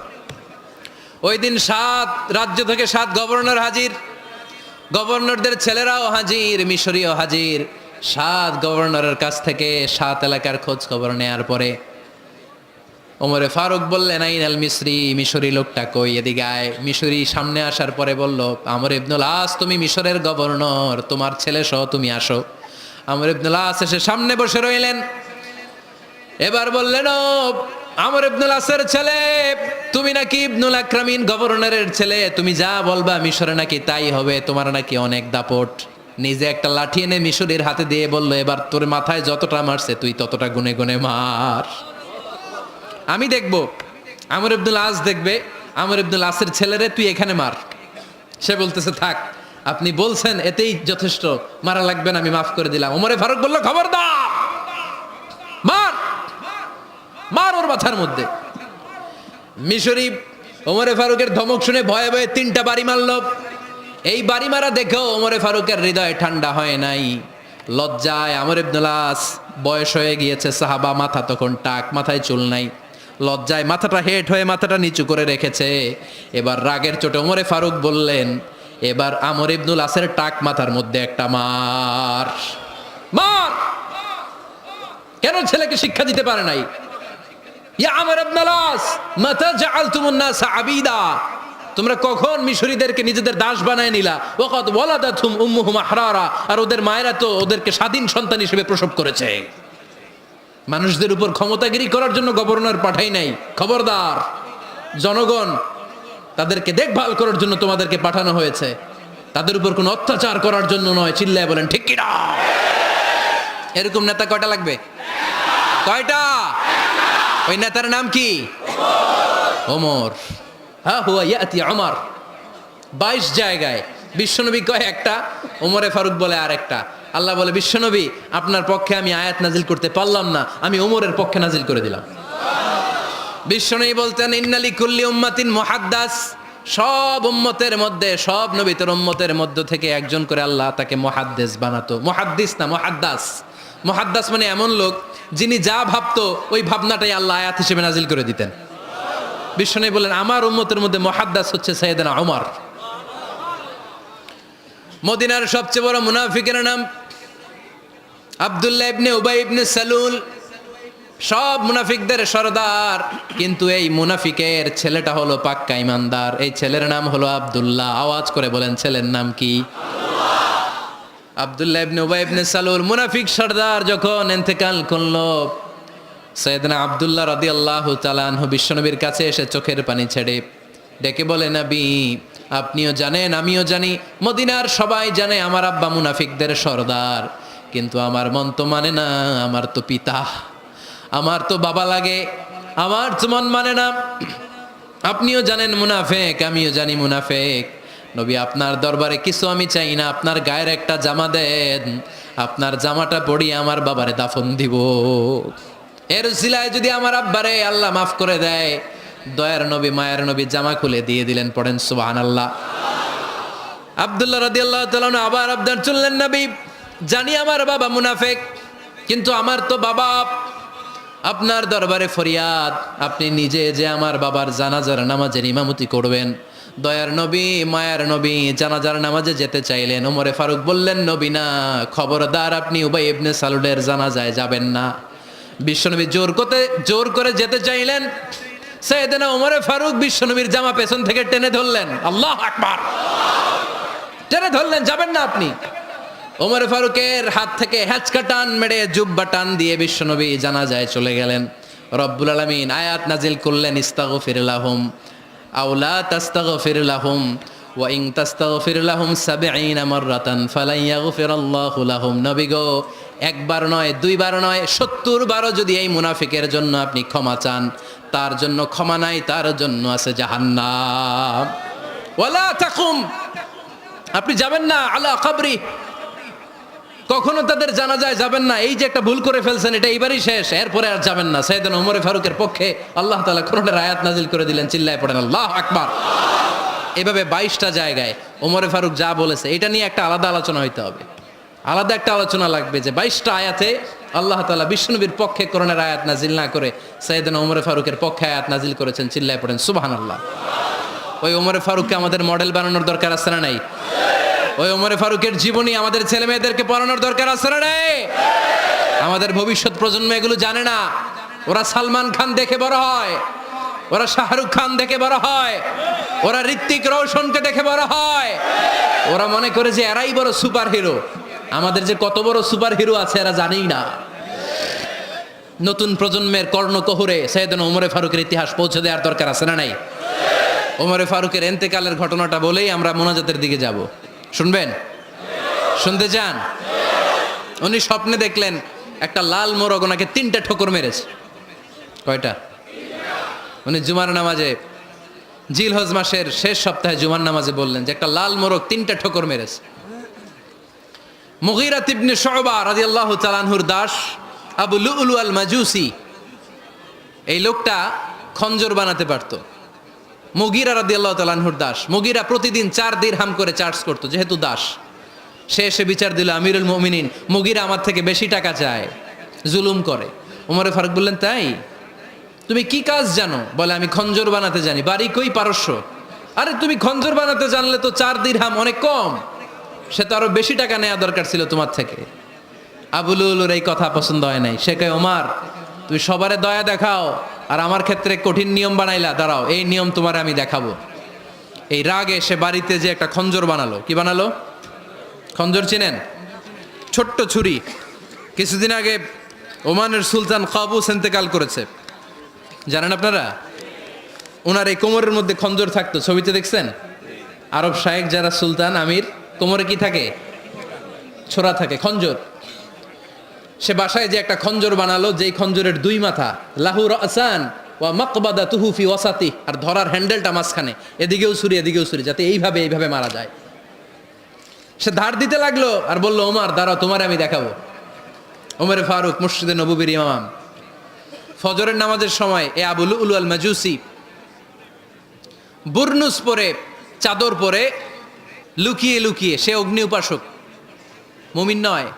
ওই দিন 7 রাজ্য থেকে 7 গভর্নর হাজির, গভর্নরদের ছেলেরাও হাজির, মিশরীয় হাজির। 7 গভর্নরের কাছ থেকে 7 এলাকার খোঁজ খবর নেয়ার পরে ওমরে ফারুক বললেন, আইনাল মিসরি, মিশরি লোকটা কই, এদিকে আয়। মিশরি সামনে আসার পরে বলল, আমর ইবনুল আস, তুমি মিশরের গভর্নর, তোমার ছেলে সহ তুমি আসো। আমর ইবনুল আস এসে সামনে বসে রইলেন। এবার বললেন, ও আমর ইবনুল আসের ছেলে, তুমি নাকি ইবনুল আকরামিন গভর্নরের ছেলে, তুমি যা বলবা মিশরে নাকি তাই হবে, তোমার নাকি অনেক দাপট। নিজে একটা লাঠি এনে মিশরীর হাতে দিয়ে বলল, এবার তোর মাথায় যতটা মারছে তুই ততটা গুনে গুনে মার, আমি দেখব। আমর ইবনুল আস দেখবে, আমর ইবনুল আসের ছেলেরে তুই এখানে মার। সে বলতেছে, থাক, আপনি বলছেন এতেই যথেষ্ট, মারা লাগবে না, আমি মাফ করে দিলাম। ওমরে ফারুক বলল, খবরদার, মার, মার ওর মাথার মধ্যে। মিশরি ওমরে ফারুকের ধমক শুনে ভয়ে ভয়ে 3টা বাড়ি মারল। এই বাড়ি মারা দেখেও ওমরে ফারুকের হৃদয় ঠান্ডা হয় নাই। লজ্জায় আমর ইবনুল আস, বয়স হয়ে গিয়েছে সাহাবা, মাথা তখন টাক, মাথায় চুল নাই, লজ্জায় মাথাটা হেট হয়ে মাথাটা নিচু করে রেখেছে। এবার রাগের চোটে ওমরে ফারুক বললেন, এবার আমর ইবনুল আসের টাক মাথার মধ্যে একটা মার, মার। কেন ছেলেকে শিক্ষা দিতে পারে নাই? ইয়া আমর ইবনুল আস, মাতা জাআলতুমুন নাস আবিদা, তোমরা কখন মিশরীদেরকে নিজেদের দাস বানায় নিলা? ওয়াকাদ ওয়ালাদাতুহুম উম্মুহুম আহরারা, আর ওদের মায়েরা তো ওদেরকে স্বাধীন সন্তান হিসেবে প্রসব করেছে। মানুষদের উপর ক্ষমতাগিরি করার জন্য গভর্নর পাঠাই নাই। খবরদার, জনগণ তাদেরকে দেখভাল করার জন্য তোমাদেরকে পাঠানো হয়েছে, তাদের উপর কোনো অত্যাচার করার জন্য নয়। চিল্লায় বলেন ঠিক কি না? এরকম নেতা কয়টা লাগবে? কয়টা? ওই নেতার নাম কি? ওমর। হ্যাঁ, হুয়া ইয়াতি ওমর। 22 জায়গায় বিশ্বনবী কয় একটা, ওমরে ফারুক বলে আর একটা। আল্লাহ বলে, বিশ্বনবী, আপনার পক্ষে আমি আয়াত নাজিল করতে পারলাম না, আমি ওমরের পক্ষে নাজিল করে দিলাম। বিশ্বনবী বলতেন, ইন্নালি কুল্লি উম্মাতিন মুহাদ্দাস, সব উম্মতের মধ্যে, সব নবীর উম্মতের মধ্য থেকে একজন করে আল্লাহ তাকে মুহাদ্দিস বানাতো। মুহাদ্দিস না, মুহাদ্দাস। মুহাদ্দাস মানে এমন লোক যিনি যা ভাবতো ওই ভাবনাটাই আল্লাহ আয়াত হিসেবে নাজিল করে দিতেন। বিশ্বনবী বলেন, আমার উম্মতের মধ্যে মুহাদ্দাস হচ্ছে সাইয়েদনা ওমর। মদিনার সবচেয়ে বড় মুনাফিকের নাম আব্দুল্লাহ ইবনে উবাই ইবনে সালুল, সব মুনাফিকদের সরদার। কিন্তু এই মুনাফিকের ছেলেটা হলো পাক্কা ইমানদার। এই ছেলের নাম হলো আব্দুল্লাহ। আওয়াজ করে বলেন, ছেলের নাম কি? আব্দুল্লাহ ইবনে উবাই ইবনে সালুল। মুনাফিক সরদার যখন ইন্তেকাল করলো, সাইয়েদনা আব্দুল্লাহ রাদিয়াল্লাহু তাআলা আনহু বিশ্বনবীর কাছে এসে চোখের পানি ছেড়ে ডেকে বলে, নবী, আপনিও জানেন, আমিও জানি, মদিনার সবাই জানে আমার আব্বা মুনাফিকদের সরদার, কিন্তু আমার মন তো মানে না, আমার তো পিতা, আমার তো বাবা লাগে, আমার তো মন মানে না। আপনিও জানেন মুনাফিক, আমিও জানি মুনাফিক। নবী, আপনার দরবারে কিছু আমি চাই না, আপনার গায়ের একটা জামা দেন, আপনার জামাটা পরিয়ে আমার বাবারে দাফন দিব। এর উসিলায় যদি আমার আব্বারে আল্লাহ মাফ করে দেয়, দয়ার নবী মায়ের নবী জামা খুলে দিয়ে দিলেন। পড়েন সুবহানাল্লাহ। আব্দুল্লাহ রাদিয়াল্লাহু তাআলা আবার আবদার চললেন, নবী জানি আমার বাবা মুনাফিক, কিন্তু আমার তো বাবা আপনার দরবারে ফরিয়াদ, আপনি নিজে যে আমার বাবার জানাজার নামাজের ইমামতি করবেন। দয়ার নবী মায়ার নবী জানাজার নামাজে যেতে চাইলেন। ওমরে ফারুক বললেন, নবী না, খবরদার আপনি উবাই ইবনে সালুলের জানাজায় যাবেন না। বিশ্বনবী জোর করে যেতে চাইলেন। সাইয়েদনা ওমরে ফারুক বিশ্বনবীর জামা পেছন থেকে টেনে ধরলেন। আল্লাহু আকবার, টেনে ধরলেন, যাবেন না আপনি। ওমর ফারুকের হাত থেকে হ্যাচকা টান মেরে জুব্বা টান দিয়ে বিশ্বনবী জানাজায় চলে গেলেন। রব্বুল আলামিন আয়াত নাজিল করলেন, ইস্তাগফির লাহুম আও লা তাস্তাগফির লাহুম ওয়া ইন তাস্তাগফির লাহুম ৭০ মাররাতান ফালান ইয়াগফিরাল্লাহু লাহুম। নবী গো, একবার নয় দুইবার নয় ৭০ বারও যদি এই মুনাফিকের জন্য আপনি ক্ষমা চান, তার জন্য ক্ষমা নাই, তার জন্য আছে জাহান্নাম। ওয়ালা তাকুম, আপনি যাবেন না আলা কবরি, কখনো তাদের জানাজায় যাবেন না। এই যে একটা ভুল করে ফেলছেন, এটা এইবারই শেষ, এরপরে আর যাবেন না। সাইয়েদনা ওমর ফারুকের পক্ষে আল্লাহ তাআলা কোরআনের আয়াত নাজিল করে দিলেন। চিল্লায় পড়েন আল্লাহু আকবার। এভাবে 22টা জায়গায় ওমর ফারুক যা বলেছে, এটা নিয়ে একটা আলাদা আলোচনা হইতে হবে, আলাদা একটা আলোচনা লাগবে যে 22টা আয়াতে আল্লাহ তাআলা বিশ্বনবীর পক্ষে কোরআনের আয়াত নাজিল না করে সাইয়েদনা ওমর ফারুকের পক্ষে আয়াত নাজিল করেছেন। চিল্লায় পড়েন সুবহানাল্লাহ। ওই ওমর ফারুককে আমাদের মডেল বানানোর দরকার আছে না নাই? ওই ওমর ফারুকের জীবনী আমাদের ছেলে মেয়েদেরকে পড়ানোর দরকার আছে না নাই? আমাদের ভবিষ্যৎ প্রজন্ম এগুলো জানে না। ওরা সালমান খান দেখে বড় হয়, ওরা শাহরুখ খান দেখে বড় হয়, ওরা ঋত্বিক রোশনকে দেখে বড় হয়। ওরা মনে করে যে এরাই বড় সুপার হিরো। আমাদের যে কত বড় সুপার হিরো আছে এরা জানেই না। নতুন প্রজন্মের কর্ণকোহরে সাইয়েদনা ওমর ফারুকের ইতিহাস পৌঁছে দেওয়ার দরকার আছে না নাই? ওমর ফারুকের ইন্তেকালের ঘটনাটা বলেই আমরা মোনাজাতের দিকে যাব। শুনবেন? শুনতে চান? উনি স্বপ্নে দেখলেন একটা লাল মোরগ ওনাকে 3টা ঠোকর মেরেছে। কয়টা? উনি জুমার নামাজে, জিলহজ মাসের শেষ সপ্তাহে জুমার নামাজে বললেন যে একটা লাল মোরগ 3টা ঠোকর মেরেছে। মুগীরা ইবনে শুবা রাদিয়াল্লাহু তাআলা আনহুর দাস আবু লুলু আল মাজুসি, এই লোকটা খঞ্জর বানাতে পারতো। মুগীরা রাদিয়াল্লাহু তাআলা আনহুর দাস। মুগীরা প্রতিদিন 4 দিরহাম করে চার্জ করতো, যেহেতু দাস। সে এসে বিচার দিল, আমিরুল মুমিনিন, মুগীরা আমার থেকে বেশি টাকা চায়, জুলুম করে। ওমর ফারুক বললেন, তাই? তুমি কি কাজ জানো? বলে, আমি খঞ্জর বানাতে জানি। বাড়ি কই? পারস্য। আরে তুমি খঞ্জর বানাতে জানলে তো 4 দিরহাম অনেক কম, সে তো আরো বেশি টাকা নেওয়া দরকার ছিল তোমার থেকে। আবু লুলুর এই কথা পছন্দ হয় নাই। সে কয়, ওমর তুমি সবারে দয়া দেখাও আর আমার ক্ষেত্রে কঠিন নিয়ম বানাইলা, দাঁড়াও এই নিয়ম তোমার আমি দেখাবো। এই রাগে সে বাড়িতে যে একটা খঞ্জর বানালো। কি বানালো? খঞ্জর চিনেন? ছোট্ট ছুরি। কিছুদিন আগে ওমানের সুলতান কাবুস ইন্তেকাল করেছে, জানেন আপনারা? ওনার এই কোমরের মধ্যে খঞ্জর থাকতো, ছবিতে দেখছেন? আরব শায়েক যারা সুলতান আমির, কোমরে কি থাকে? ছোরা থাকে, খঞ্জর। সে বাসায় যে একটা খঞ্জর বানালো, যেই খঞ্জরের 2 মাথা, লাহু রাসান ওয়া মাকবাদাতুহু ফি ওয়াসাতি, আর ধরার হ্যান্ডেলটা মাঝখানে, এদিকেও ছুরি এদিকেও ছুরি, যাতে এইভাবে মারা যায়। সে ধার দিতে লাগলো আর বলল, ওমর দাঁড়াও, তোমার আমি দেখাবো। ওমর ফারুক মসজিদে নববীর ইমাম, ফজরের নামাজের সময় এ আবু লুলু আল মাজুসি বুরনুস পরে, চাদর পরে, লুকিয়ে লুকিয়ে, সে অগ্নি উপাসক, মুমিন নয়।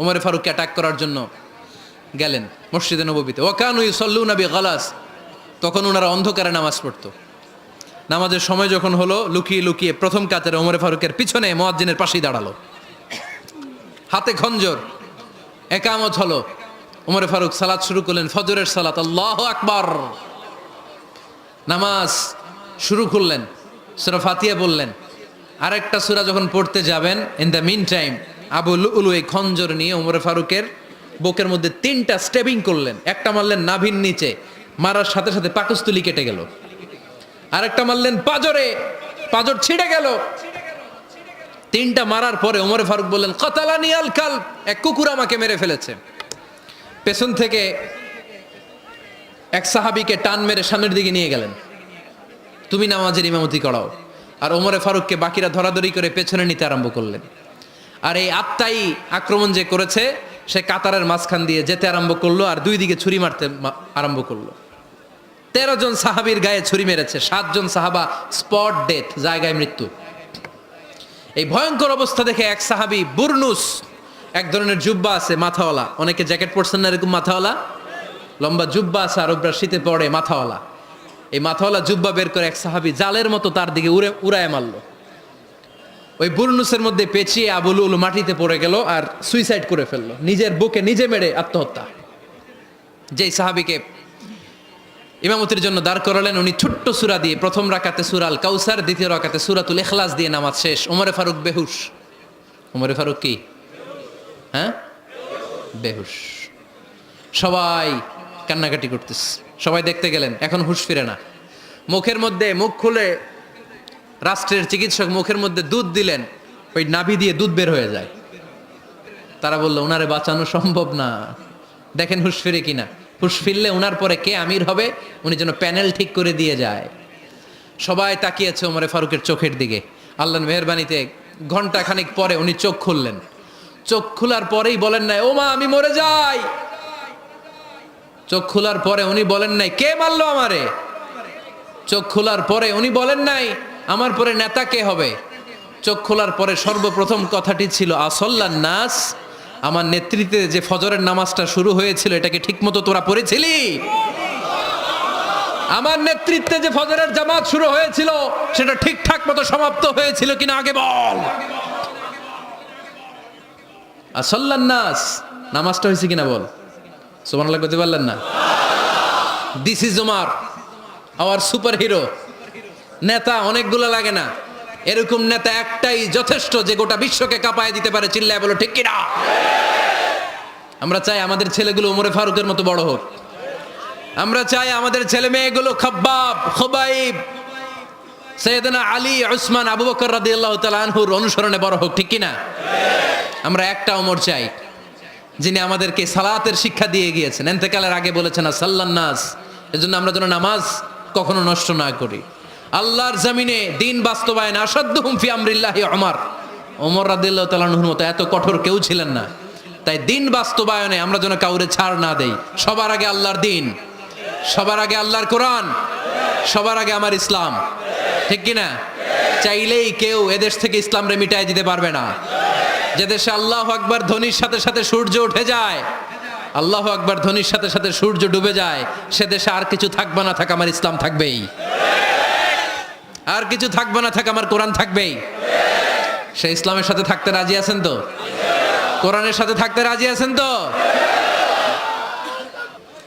ওমর ফারুককে অ্যাটাক করার জন্য গেলেন মসজিদে নববীতে। ওয়াকানু ইউসাল্লুনা বিগালাস, তখন ওনারা অন্ধকারে নামাজ পড়তো। নামাজের সময় যখন হলো, লুকিয়ে লুকিয়ে প্রথম কাতারে ওমর ফারুকের পিছনে মুয়াজ্জিনের পাশেই দাঁড়ালো, হাতে খঞ্জর। একামত হলো, ওমর ফারুক সালাত শুরু করলেন, ফজরের সালাত। আল্লাহু আকবার। নামাজ শুরু করলেন, সূরা ফাতিহা বললেন। আরেকটা সূরা যখন পড়তে যাবেন, in the mean time Abu Lulu এই খঞ্জর নিয়ে ওমর ফারুকের বুকের মধ্যে 3টা স্টেবিং করলেন। একটা মারলেন নাভির নিচে, মারার সাথে সাথে পাকস্থলী কেটে গেল। আরেকটা মারলেন পাজরে, পাজর ছিঁড়ে গেল। 3টা মারার পরে ওমর ফারুক বললেন, কাতালানি আল কালব, এক কুকুর আমাকে মেরে ফেলেছে। পেছন থেকে এক সাহাবীকে টান মেরে সামনের দিকে নিয়ে গেলেন, তুমি নামাজের ইমামতি করাও। আর ওমর ফারুককে বাকিরা ধরাধরি করে পেছনে নিতে আরম্ভ করলেন। আর এই আত্মাই আক্রমণ যে করেছে, সে কাতারের মাঝখান দিয়ে যেতে আরম্ভ করলো আর 2 দিকে ছুরি মারতে আরম্ভ করলো। 13 জন সাহাবীর গায়ে ছুরি মেরেছে, 7 জন সাহাবা স্পট ডেথ, জায়গায় মৃত্যু। এই ভয়ঙ্কর অবস্থা দেখে এক সাহাবী বুরনুস, এক ধরনের জুব্বা আছে মাথাওয়ালা, অনেকে জ্যাকেট পরছেন না এরকম মাথাওয়ালা, লম্বা জুব্বা আছে আরবরা শীতে পড়ে মাথাওয়ালা, এই মাথাওয়ালা জুব্বা বের করে এক সাহাবী জালের মতো তার দিকে উড়ায় মারলো। ওই বুরনুসের মধ্যে পেঁচিয়ে আবু লুলু মাটিতে পড়ে গেল আর সুইসাইড করে ফেললো, নিজের বুকে নিজে মেরে আত্মহত্যা। যেই সাহাবীকে ইমামতির জন্য দাঁড় করালেন, উনি ছোট্ট সূরা দিয়ে প্রথম রাকাতে সূরা আল কাউসার, দ্বিতীয় রাকাতে সূরাতুল ইখলাস দিয়ে নামাজ শেষ। ওমরে ফারুক বেহুশ। ওমরে ফারুক কি? হ্যাঁ, বেহুশ। সবাই কান্নাকাটি করতেছে, সবাই দেখতে গেলেন, এখন হুঁশ ফিরে না। মুখের মধ্যে মুখ খুলে রাষ্ট্রের চিকিৎসক মুখের মধ্যে দুধ দিলেন, ওই নাভি দিয়ে দুধ বের হয়ে যায়। তারা বললো ওনারে বাঁচানো সম্ভব না, দেখেন হুঁশ ফিরে কিনা। হুঁশ ফিরলে ওনার পরে কে আমির হবে, উনি যেন প্যানেল ঠিক করে দিয়ে যায়। সবাই তাকিয়েছে ওমরে ফারুকের চোখের দিকে। আল্লাহর মেহেরবানিতে ঘন্টা খানিক পরে উনি চোখ খুললেন। চোখ খোলার পরেই বলেন নাই ও মা আমি মরে যাই। চোখ খোলার পরে উনি বলেন নাই কে মারলো আমারে। চোখ খোলার পরে উনি বলেন নাই আমার পরে নেতা কে হবে। চোখ খোলার পরে সর্বপ্রথম কথাটি ছিল আসল্লান নাস, আমার নেতৃত্বে যে ফজরের নামাজটা শুরু হয়েছিল এটাকে ঠিকমতো তোরা পড়েছিলি? আমার নেতৃত্বে যে ফজরের জামাত শুরু হয়েছিল সেটা ঠিকঠাক মতো সমাপ্ত হয়েছিল কিনা আগে বল। আসল্লান নাস, নামাজটা হয়েছে কিনা বল। সুবহানাল্লাহ বলতে পারলেন না? This is Omar, hour super hero. নেতা অনেকগুলো লাগে না, এরকম নেতা একটাই যথেষ্ট যে গোটা বিশ্বকে কাঁপায় দিতে পারে। চিল্লায় বলো ঠিক কিনা? আমরা চাই আমাদের ছেলেগুলো ওমরে ফারুকের মতো বড় হোক। আমরা চাই আমাদের ছেলে মেয়েগুলো খাব্বাব, খুবাইব, সাইয়েদনা আলী, উসমান, আবু বকর রাদিয়াল্লাহু তাআলা আনহুর অনুসরণে বড় হোক, ঠিক কিনা? আমরা একটা ওমর চাই যিনি আমাদেরকে সালাতের শিক্ষা দিয়ে গিয়েছেন, ইন্তেকালের আগে বলেছেন সাল্লান নাস। এজন্য আমরা যেন নামাজ কখনো নষ্ট না করি। আল্লাহর জমিনে দিন বাস্তবায়ন আসাদ্দুহুম ফি আমরিল্লাহি ওমর রাদিয়াল্লাহু তাআলা আনহুর মতো এত কঠোর কেউ ছিলেন না। তাই দিন বাস্তবায়নে আমরা যেন কাউরে ছাড় না দেই। সবার আগে আল্লাহর দিন, সবার আগে আল্লাহর কোরআন, সবার আগে আমার ইসলাম, ঠিক কিনা? চাইলেই কেউ এদেশ থেকে ইসলামরে মিটাই দিতে পারবে না। যে দেশে আল্লাহু আকবার ধ্বনির সাথে সাথে সূর্য উঠে যায়, আল্লাহু আকবার ধ্বনির সাথে সাথে সূর্য ডুবে যায়, সে দেশে আর কিছু থাকবে না থাক আমার ইসলাম থাকবেই, আর কিছু থাকবে না থাক আমার কোরআন থাকবেই। সে ইসলামের সাথে থাকতে রাজি আছেন তো? কোরআনের সাথে থাকতে রাজি আছেন তো?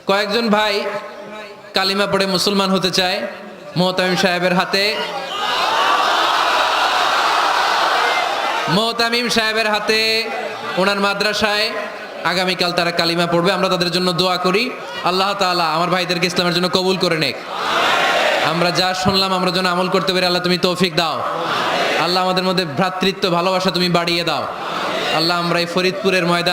কয়েকজন ভাই কালিমা পড়ে মুসলমান হতে চায়। মোহতামিম সাহেবের হাতে ওনার মাদ্রাসায় আগামীকাল তারা কালিমা পড়বে। আমরা তাদের জন্য দোয়া করি, আল্লাহ তাআলা আমার ভাইদেরকে ইসলামের জন্য কবুল করে নেক। আমরা যা শুনলাম আমরা যেন আমল করতে পারি, আল্লাহ তুমি তৌফিক দাও। আল্লাহ আমাদের মধ্যে ভ্রাতৃত্ব ভালোবাসা তুমি বাড়িয়ে দাও। আল্লাহ আমরা এই ফরিদপুরের ময়দান